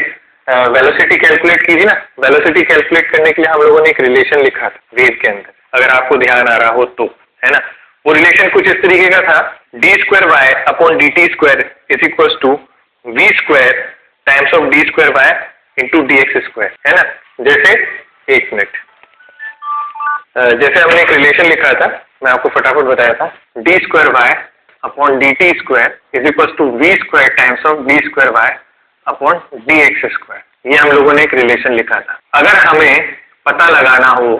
वेलोसिटी कैलकुलेट की थी ना, वेलोसिटी कैलकुलेट करने के लिए हम लोगों ने एक रिलेशन लिखा था वेव के अंदर, अगर आपको ध्यान आ रहा हो तो, है ना। वो रिलेशन कुछ इस तरीके का था, d2y upon dt² is equal to v² times of d2y into dx², है ना। जैसे एक मिनट, जैसे हमने एक रिलेशन लिखा था, मैं आपको फटाफट बताया था, d2y upon dt² is equal to v² times of d2y upon dx²। ये हम लोगों ने एक रिलेशन लिखा था। अगर हमें पता लगाना हो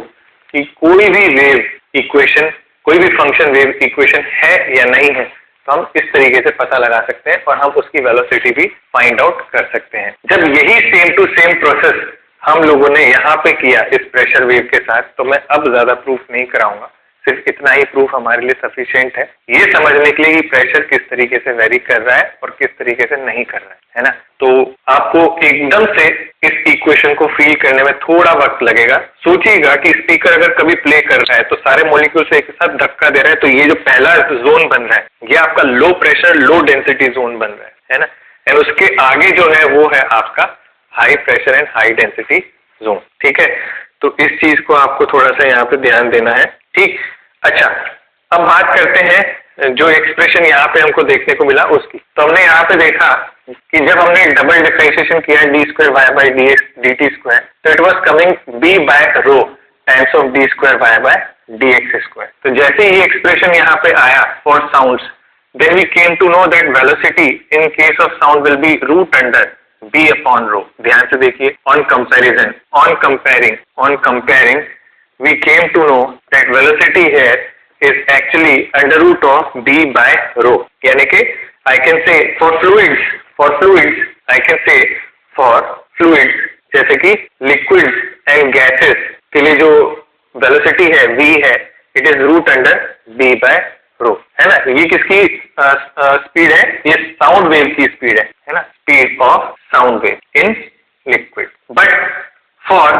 कि कोई भी वेव इक्वेशन, कोई भी फंक्शन वेव इक्वेशन है या नहीं है, तो हम इस तरीके से पता लगा सकते हैं और हम उसकी वेलोसिटी भी फाइंड आउट कर सकते हैं। जब यही सेम टू सेम प्रोसेस हम लोगों ने यहाँ पे किया इस प्रेशर वेव के साथ, तो मैं अब ज्यादा प्रूफ नहीं कराऊंगा, सिर्फ इतना ही प्रूफ हमारे लिए सफिशिएंट है ये समझने के लिए कि प्रेशर किस तरीके से वेरी कर रहा है और किस तरीके से नहीं कर रहा है ना। तो आपको एकदम से इस इक्वेशन को फील करने में थोड़ा वक्त लगेगा। सोचिएगा कि स्पीकर अगर कभी प्ले कर रहा है तो सारे मॉलिक्यूल्स एक साथ धक्का दे रहा है, तो ये जो पहला जोन बन रहा है ये आपका low pressure low density zone बन रहा है ना। एंड उसके आगे जो है वो है आपका high pressure and high density zone. ठीक है, तो इस चीज को आपको थोड़ा सा यहाँ पे ध्यान देना है। ठीक, अच्छा, अब बात करते हैं जो एक्सप्रेशन यहाँ पे हमको देखने को मिला उसकी। तो हमने यहाँ पे देखा कि जब हमने डबल डिफरेंशिएशन किया D square Y by D X D T square, तो it was coming B by rho times of D square Y by D X square. तो जैसे ही एक्सप्रेशन यहाँ पे आया for sounds, then we came to know that velocity in case of sound will be root under b upon rho। ध्यान से देखिए, on comparison, on comparing we came to know that velocity here is actually under root of b by rho। यानी कि I can say for fluids I can say for fluids जैसे कि liquids and gases के लिए जो velocity है v है, it is root under b by रो, है ना। ये किसकी स्पीड है? ये साउंड वेव की स्पीड है ना, speed of sound wave in liquid. But for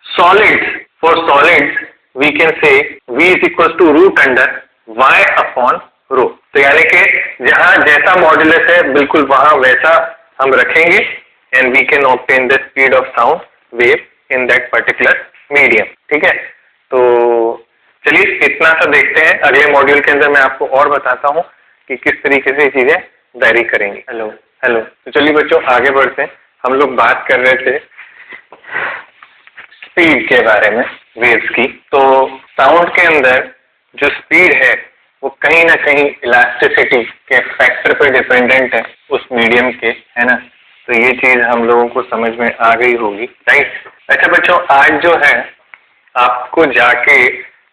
solids we can say v is equal to root under y upon rho. तो यानी कि जहां जैसा मॉड्यूलस है बिल्कुल वहां वैसा हम रखेंगे and we can obtain the speed of sound wave in that particular medium. ठीक है, तो चलिए इतना सा देखते हैं। अगले मॉड्यूल के अंदर मैं आपको और बताता हूँ कि किस तरीके से चीजें वेरी करेंगी। हेलो, तो चलिए बच्चों आगे बढ़ते हैं। हम लोग बात कर रहे थे स्पीड के बारे में, वेव्स की। तो साउंड के अंदर जो स्पीड है वो कहीं ना कहीं इलास्टिसिटी के फैक्टर पर डिपेंडेंट है उस मीडियम के, है ना। तो ये चीज हम लोगों को समझ में आ गई होगी, राइट। अच्छा बच्चों, आज जो है आपको जाके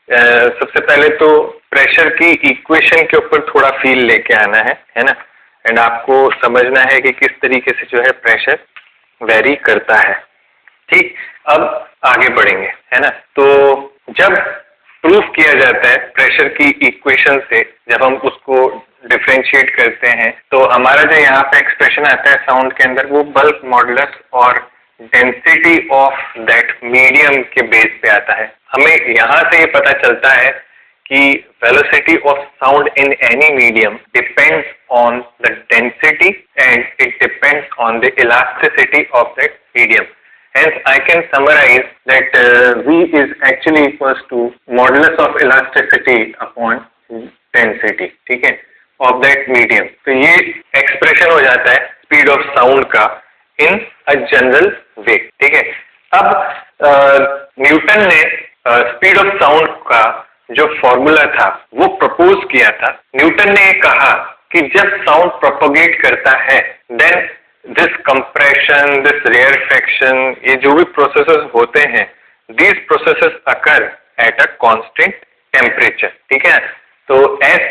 सबसे पहले तो प्रेशर की इक्वेशन के ऊपर थोड़ा फील लेके आना है ना, एंड आपको समझना है कि किस तरीके से जो है प्रेशर वेरी करता है। ठीक, अब आगे बढ़ेंगे, है ना। तो जब प्रूफ किया जाता है प्रेशर की इक्वेशन से, जब हम उसको डिफरेंशिएट करते हैं, तो हमारा जो यहाँ पे एक्सप्रेशन आता है साउंड के अंदर, वो बल्क मॉडुलस और डेंसिटी ऑफ दैट मीडियम के बेस पे आता है। हमें यहाँ से ये पता चलता है कि velocity of sound in any medium depends on the density and it depends on the elasticity of that medium. Hence, I can summarize that V is actually equals to modulus of elasticity upon density, ठीक है, of that medium। तो ये expression हो जाता है speed of sound का इन a general वे, ठीक है। अब न्यूटन ने स्पीड ऑफ साउंड का जो फॉर्मूला था वो प्रपोज किया था। न्यूटन ने कहा कि जब साउंड प्रोपोगेट करता है then this compression, this rarefaction, ये जो भी प्रोसेसेस होते हैं, these processes occur at a constant temperature, ठीक है। तो as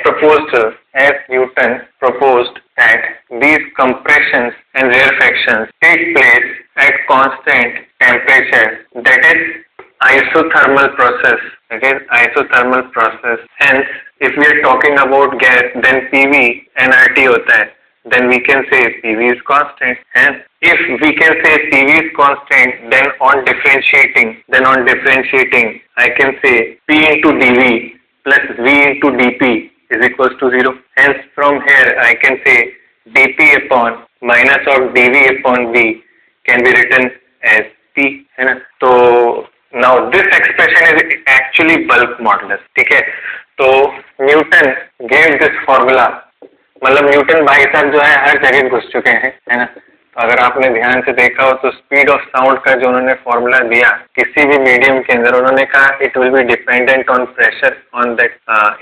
Newton proposed that these compressions and rarefactions take place at constant temperature, that is isothermal process, hence if we are talking about gas then PV nRT होता है, then we can say PV is constant, and if we can say PV is constant, then on differentiating I can say P into dV plus V into dP is equals to 0. Hence from here I can say dP upon minus of dV upon V can be written as P, है ना। तो now this expression is actually bulk modulus, ठीक है। तो Newton gave this formula, मतलब Newton भाई साहब जो है हर जगह घुस चुके हैं, है ना। तो अगर आपने ध्यान से देखा हो तो स्पीड ऑफ साउंड का जो उन्होंने फॉर्मूला दिया किसी भी मीडियम के अंदर, उन्होंने कहा it will be dependent on pressure on that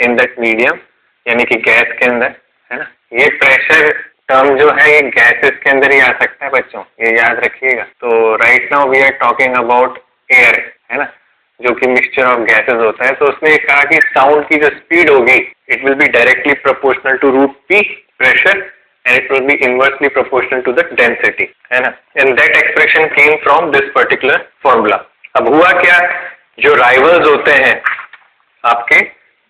in that medium, यानी कि गैस के अंदर, है ना। ये प्रेशर टर्म जो है ये गैसेस के अंदर ही आ सकता है बच्चों, ये याद रखिएगा। तो right now we are talking about air, है ना, जो कि मिक्सचर ऑफ गैसेस होता है। तो उसने कहा कि साउंड की जो स्पीड होगी it will be directly proportional to root P pressure and it will be inversely proportional to the density, है ना। And that expression came from this particular formula. अब हुआ क्या, जो राइवल्स होते हैं आपके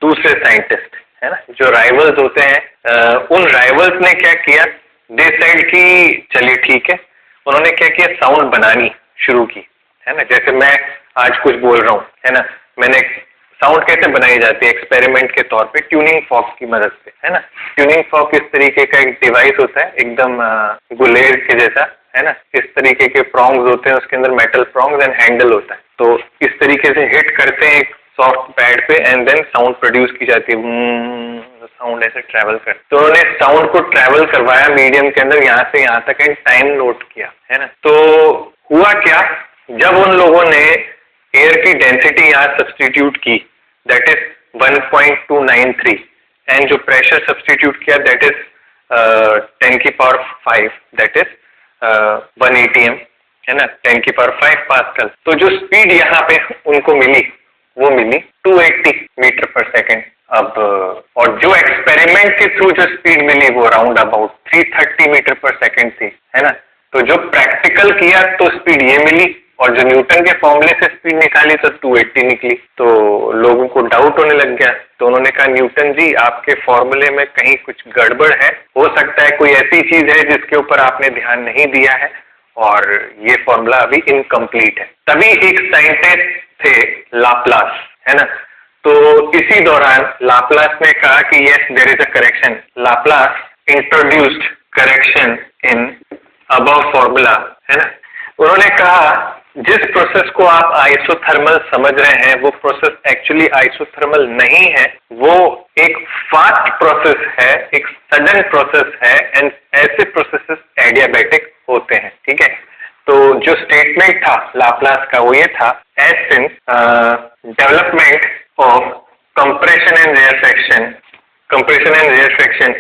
दूसरे साइंटिस्ट, है ना, जो राइवल्स होते हैं, उन राइवल्स ने क्या किया, दे सेड कि चलिए ठीक है, उन्होंने क्या किया, साउंड बनानी शुरू की, है ना। जैसे मैं आज कुछ बोल रहा हूँ, है ना, मैंने साउंड कैसे बनाई जाती है एक्सपेरिमेंट के तौर पे, ट्यूनिंग फॉर्क की मदद से, है ना। ट्यूनिंग फॉर्क इस तरीके का एक डिवाइस होता है, एकदम गुलेर के जैसा, है ना। इस तरीके के प्रॉन्ग्स होते हैं, उसके अंदर मेटल प्रॉन्ग्स एंड हैंडल होता है। तो इस तरीके से हिट करते हैं सॉफ्ट पैड पे एंड देन साउंड प्रोड्यूस की जाती है, साउंड ऐसे ट्रैवल कर, तो उन्होंने साउंड को ट्रैवल करवाया मीडियम के अंदर यहाँ से यहाँ तक एंड टाइम नोट किया, है ना। तो हुआ क्या, जब उन लोगों ने एयर की डेंसिटी यहाँ सब्सटीट्यूट की दैट इज 1.293 एंड जो प्रेशर सब्सटीट्यूट किया दैट इज 10 की पावर 5 दैट इज 1 ATM, है ना, 10 की पावर 5 पास्कल। तो जो स्पीड यहाँ पे उनको मिली वो मिली 280 मीटर पर सेकेंड। अब और जो एक्सपेरिमेंट के थ्रू जो स्पीड मिली वो राउंड अबाउट 330 मीटर पर सेकेंड थी, है ना। तो जो प्रैक्टिकल किया तो स्पीड ये मिली और जो न्यूटन के फॉर्मूले से स्पीड निकाली तो 280 निकली। तो लोगों को डाउट होने लग गया, तो उन्होंने कहा न्यूटन जी आपके फॉर्मूले में कहीं कुछ गड़बड़ है, हो सकता है कोई ऐसी चीज है जिसके ऊपर आपने ध्यान नहीं दिया है और ये फॉर्मूला अभी इनकम्प्लीट है। तभी एक साइंटिस्ट थे लाप्लास, है ना। तो इसी दौरान लाप्लास ने कहा कि yes there is a correction. Laplace introduced correction in above formula, है ना। उन्होंने कहा जिस प्रोसेस को आप आइसोथर्मल समझ रहे हैं वो प्रोसेस एक्चुअली आइसोथर्मल नहीं है, वो एक फास्ट प्रोसेस है, एक सडन प्रोसेस है एंड ऐसे प्रोसेसेस एडियाबैटिक होते हैं, ठीक है। तो जो स्टेटमेंट था लाप्लास का वो ये था, as in development of compression and rarefaction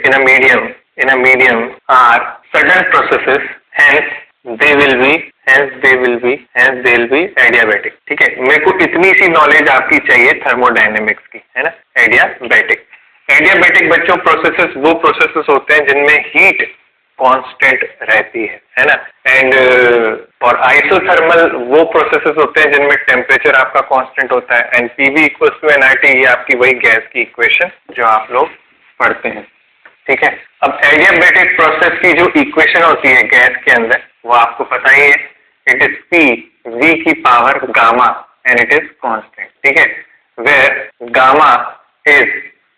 in a medium are sudden processes, hence they will be adiabatic, ठीक है। मेरे को इतनी सी नॉलेज आपकी चाहिए थर्मोडायनेमिक्स की, है ना। एडियाबैटिक बच्चों प्रोसेसेस वो प्रोसेसेस होते हैं जिनमें हीट कांस्टेंट रहती है ना। एंड और आइसोथर्मल वो प्रोसेसेस होते हैं जिनमें टेम्परेचर आपका कांस्टेंट होता है and PV equals to nRT, ये आपकी वही गैस की इक्वेशन जो आप लोग पढ़ते हैं, ठीक है। अब एडियाबैटिक प्रोसेस की जो इक्वेशन होती है गैस के अंदर वो आपको पता ही है, इट इज PV की power gamma and it is constant, ठीक है। Where gamma is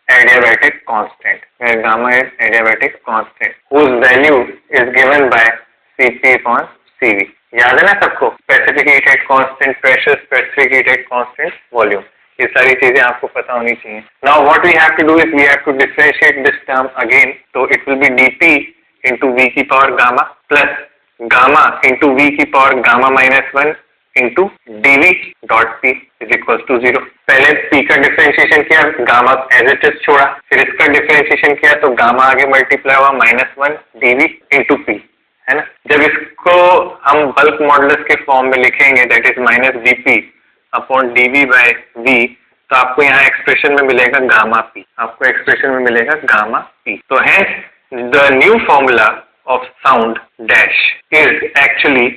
adiabatic constant, where gamma is adiabatic constant whose value is given by Cp upon Cv। याद है ना सबको, specific heat at constant pressure, specific heat at constant volume, ये सारी चीजें आपको पता होनी चाहिए। Now what we have to do is we have to differentiate this term again, so it will be dP into V की power gamma plus gamma into V की power gamma minus 1 into dV dot P is equals to 0। पहले P का differentiation किया, gamma as it is छोड़ा, फिर इसका differentiation किया तो गामा आगे मल्टीप्लाई हुआ -1 dV into P, है ना। जब इसको हम बल्क मॉडुलस के फॉर्म में लिखेंगे that is -dP upon dV by V, तो आपको यहाँ एक्सप्रेशन में मिलेगा गामा P, आपको एक्सप्रेशन में मिलेगा गामा P। तो hence the new formula of sound dash is actually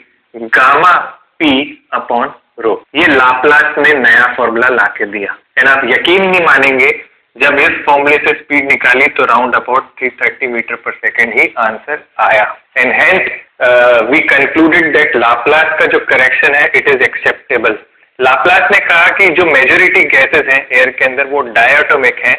gamma P upon rho. ये लाप्लास ने नया फॉर्मूला लाके दिया एंड आप यकीन नहीं मानेंगे, जब इस फॉर्मूले से स्पीड निकाली तो राउंड अबाउट 330 मीटर पर सेकेंड ही आंसर आया and hence we concluded that Laplace का जो करेक्शन है इट इज एक्सेप्टेबल। लाप्लास ने कहा कि जो मेजॉरिटी गैसेस हैं एयर के अंदर वो डायटोमिक हैं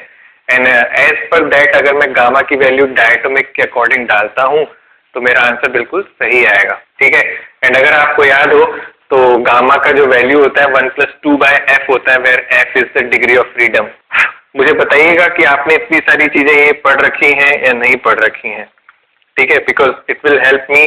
एंड एज पर दैट अगर मैं गामा की वैल्यू डायटोमिक के अकॉर्डिंग डालता हूँ तो मेरा आंसर बिल्कुल सही आएगा, ठीक है। एंड अगर आपको याद हो तो गामा का जो वैल्यू होता है 1 + 2/f होता है, where f is the degree of freedom. मुझे बताइएगा कि आपने इतनी सारी चीजें ये पढ़ रखी हैं या नहीं पढ़ रखी हैं, ठीक है, because it will help me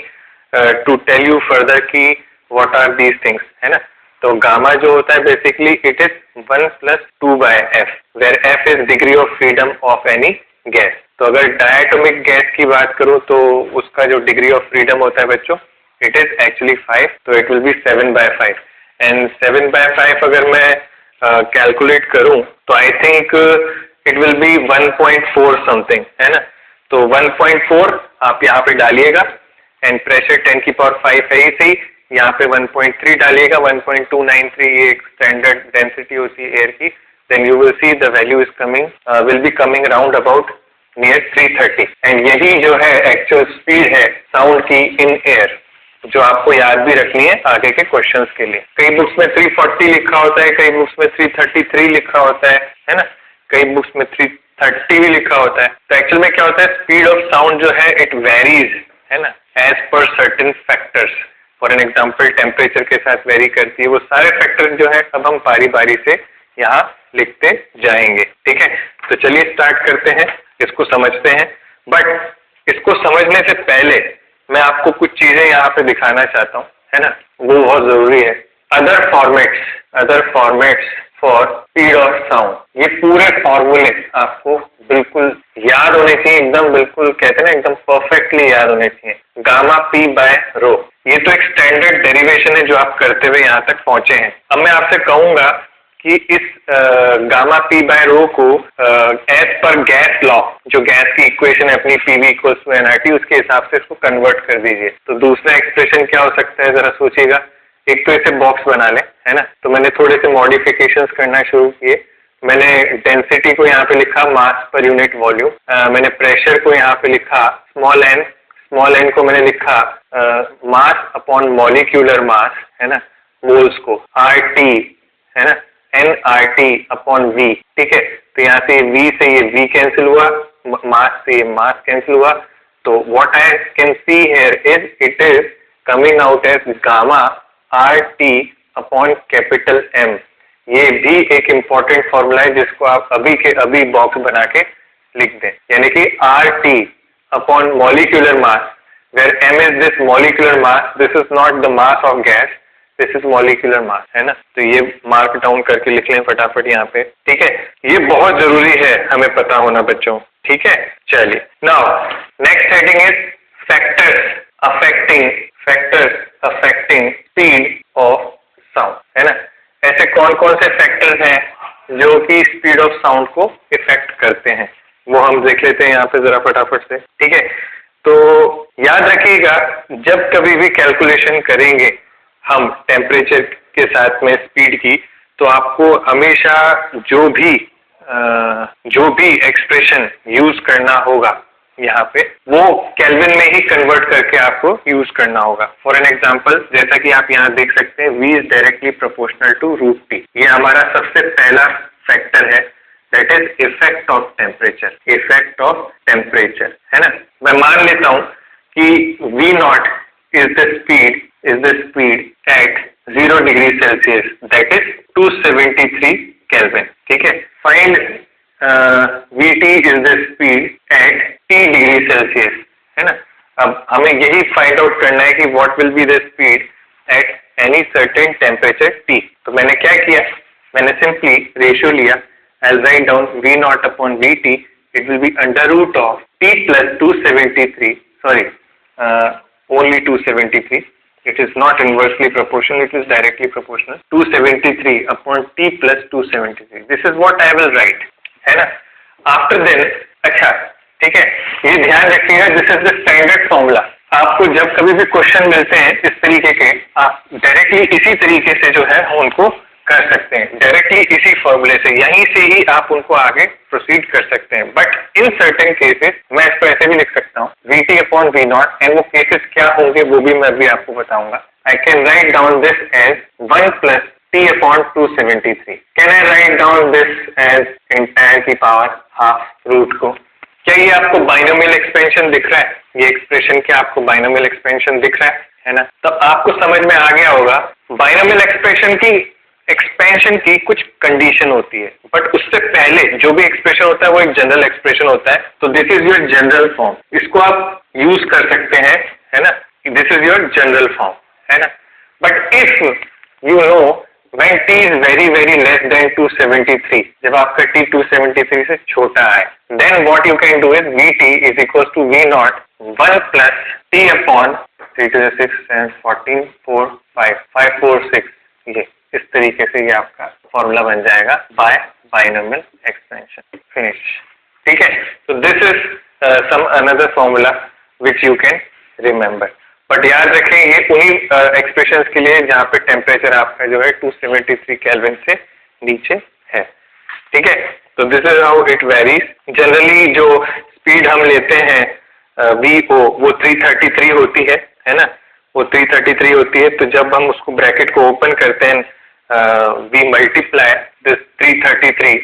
to tell you further कि व्हाट आर दीज थिंग्स, है ना। तो गामा जो होता है basically it is 1 + 2/f, where f is degree of freedom of any gas. तो अगर डायटोमिक गैस की बात करूं तो उसका जो डिग्री ऑफ फ्रीडम होता है बच्चों इट इज एक्चुअली 5, तो इट विल बी 7/5 एंड 7/5 अगर मैं कैलकुलेट करूं तो I think it will B 1.4 something, है ना। तो 1.4 आप यहाँ पे डालिएगा एंड प्रेशर 10 की पावर 5 है ही सही, यहाँ पे 1.3 डालिएगा, 1.293 ये एक स्टैंडर्ड डेंसिटी होती है एयर की, then you will see the value is coming will be coming round about near 330 and यही जो है एक्चुअल स्पीड है साउंड की इन एयर, जो आपको याद भी रखनी है आगे के क्वेश्चंस के लिए। कई बुक्स में 340 लिखा होता है, कई बुक्स में 333 लिखा होता है ना, कई बुक्स में 330 भी लिखा होता है। तो एक्चुअल में क्या होता है, स्पीड ऑफ साउंड जो है इट वेरीज, है ना, as per certain factors. For an example temperature के साथ वेरी करती है, वो सारे फैक्टर जो है अब हम बारी बारी से यहाँ लिखते जाएंगे। ठीक है, तो चलिए स्टार्ट करते हैं, इसको समझते हैं। बट इसको समझने से पहले मैं आपको कुछ चीजें यहाँ पे दिखाना चाहता हूँ, है ना, वो बहुत जरूरी है। Other formats for speed of sound, ये पूरे फॉर्मूले आपको बिल्कुल याद होने चाहिए, एकदम बिल्कुल कहते हैं ना, एकदम परफेक्टली याद होने चाहिए। गामा पी बाय रो, ये तो एक स्टैंडर्ड डेरिवेशन है जो आप करते हुए यहाँ तक पहुंचे हैं। अब मैं आपसे कहूंगा कि इस गामा पी बाय रो को एज पर गैस लॉ, जो गैस की इक्वेशन है अपनी पीवी इक्वल्स टू एनआरटी, उसके हिसाब से इसको कन्वर्ट कर दीजिए। तो दूसरा एक्सप्रेशन क्या हो सकता है, जरा सोचिएगा। एक तो इसे बॉक्स बना ले, है ना, तो मैंने थोड़े से मॉडिफिकेशंस करना शुरू किए। मैंने डेंसिटी को यहाँ पे लिखा मास पर यूनिट वॉल्यूम, मैंने प्रेशर को यहाँ पे लिखा स्मॉल एन को मैंने लिखा मास अपॉन मॉलिक्यूलर मास, है ना, मोल्स को RT, है ना, nRT अपॉन V। ठीक है, तो यहाँ से V से ये V कैंसिल हुआ, मास से ये मास कैंसिल हुआ। तो what I can see here is it is coming out as gamma RT upon capital M। ये भी एक इम्पॉर्टेंट फॉर्मूला है जिसको आप अभी के अभी बॉक्स बना के लिख दें, यानी कि RT upon molecular mass, where M is this molecular mass, this is not the mass of gas, this is molecular mass, है ना। तो ये मार्क डाउन करके लिख लें फटाफट यहाँ पे। ठीक है, ये बहुत जरूरी है हमें पता होना बच्चों। ठीक है, चलिए now next heading is factors affecting speed of sound, है ना। ऐसे कौन कौन से फैक्टर्स हैं जो कि स्पीड ऑफ साउंड को इफेक्ट करते हैं, वो हम देख लेते हैं यहाँ पे जरा फटाफट से। ठीक है, तो याद रखिएगा, जब कभी भी कैलकुलेशन करेंगे हम टेम्परेचर के साथ में स्पीड की, तो आपको हमेशा जो भी एक्सप्रेशन यूज करना होगा यहाँ पे, वो केल्विन में ही कन्वर्ट करके आपको यूज करना होगा। फॉर एन एग्जांपल, जैसा कि आप यहाँ देख सकते हैं, V is directly proportional to √T। ये हमारा सबसे पहला फैक्टर है, that is effect of temperature, है ना। मैं मान लेता हूँ कि V0 is the speed at 0 degree Celsius, that is 273 Kelvin। ठीक है, find VT is the speed at T degree Celsius, है ना। अब हमें यही फाइंड आउट करना है कि what will be the speed at any certain temperature T। तो मैंने क्या किया, मैंने सिंपली रेशियो लिया, I'll write down V0 upon VT, it will be under root of T plus 273, sorry, only 273, it is not inversely proportional, it is directly proportional, 273 upon T plus 273, this is what I will write, है ना। After then, अच्छा ठीक है, ये ध्यान रखिएगा, this is the standard formula. आपको जब कभी भी क्वेश्चन मिलते हैं इस तरीके के, आप डायरेक्टली इसी तरीके से जो है उनको कर सकते हैं, डायरेक्टली इसी फॉर्मूले से, यहीं से ही आप उनको आगे प्रोसीड कर सकते हैं। बट इन सर्टेन केसेस मैं इसको ऐसे भी लिख सकता हूँ, VT अपॉन V0, एंड वो केसेस क्या होंगे वो भी मैं अभी आपको बताऊंगा। I can write down this as 1 plus T upon 273। Can I write down this as entire की पावर हाफ रूट को। क्या ये आपको बाइनोमियल एक्सपेंशन दिख रहा है, ये एक्सप्रेशन क्या आपको बाइनोमियल एक्सपेंशन दिख रहा है ना। तो आपको समझ में आ गया होगा, बाइनोमियल एक्सपेंशन की कुछ कंडीशन होती है, बट उससे पहले जो भी एक्सप्रेशन होता है वो एक जनरल एक्सप्रेशन होता है। तो this is your general form, इसको आप यूज कर सकते हैं, है ना, this is your general form, है ना। But if you know when T is very less than 273, जब आपका T 273 से छोटा है, then what you can do is VT is equals to V0 1 plus T upon 3 to the 6 and 14 4 5 5 4 6, ये इस तरीके से ये आपका फॉर्मूला बन जाएगा बाय बाइनोमियल एक्सपेंशन। फिनिश। ठीक है, तो this is some another formula which you can remember. But याद रखें ये उन्हीं एक्सप्रेशंस के लिए जहाँ पे टेम्परेचर आपका जो है 273 केल्विन से नीचे है। ठीक है, तो this is how it varies. Generally जो स्पीड हम लेते हैं VO वो 333 होती है ना, वो 333 होती है। तो जब हम उसको ब्रैकेट को ओपन करते हैं, वी मल्टीप्लाई दिस 333,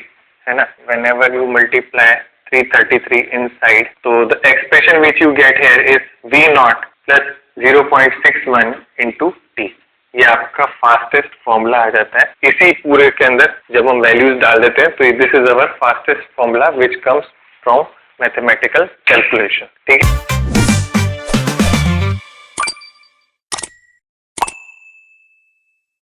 है ना, whenever you multiply 333 inside, so the expression which you get here is V0 plus 0.61 into T। ये आपका फास्टेस्ट फॉर्मूला आ जाता है। इसी पूरे के अंदर जब हम वैल्यूज डाल देते हैं तो this is our fastest formula which comes from mathematical calculation. ठीक है।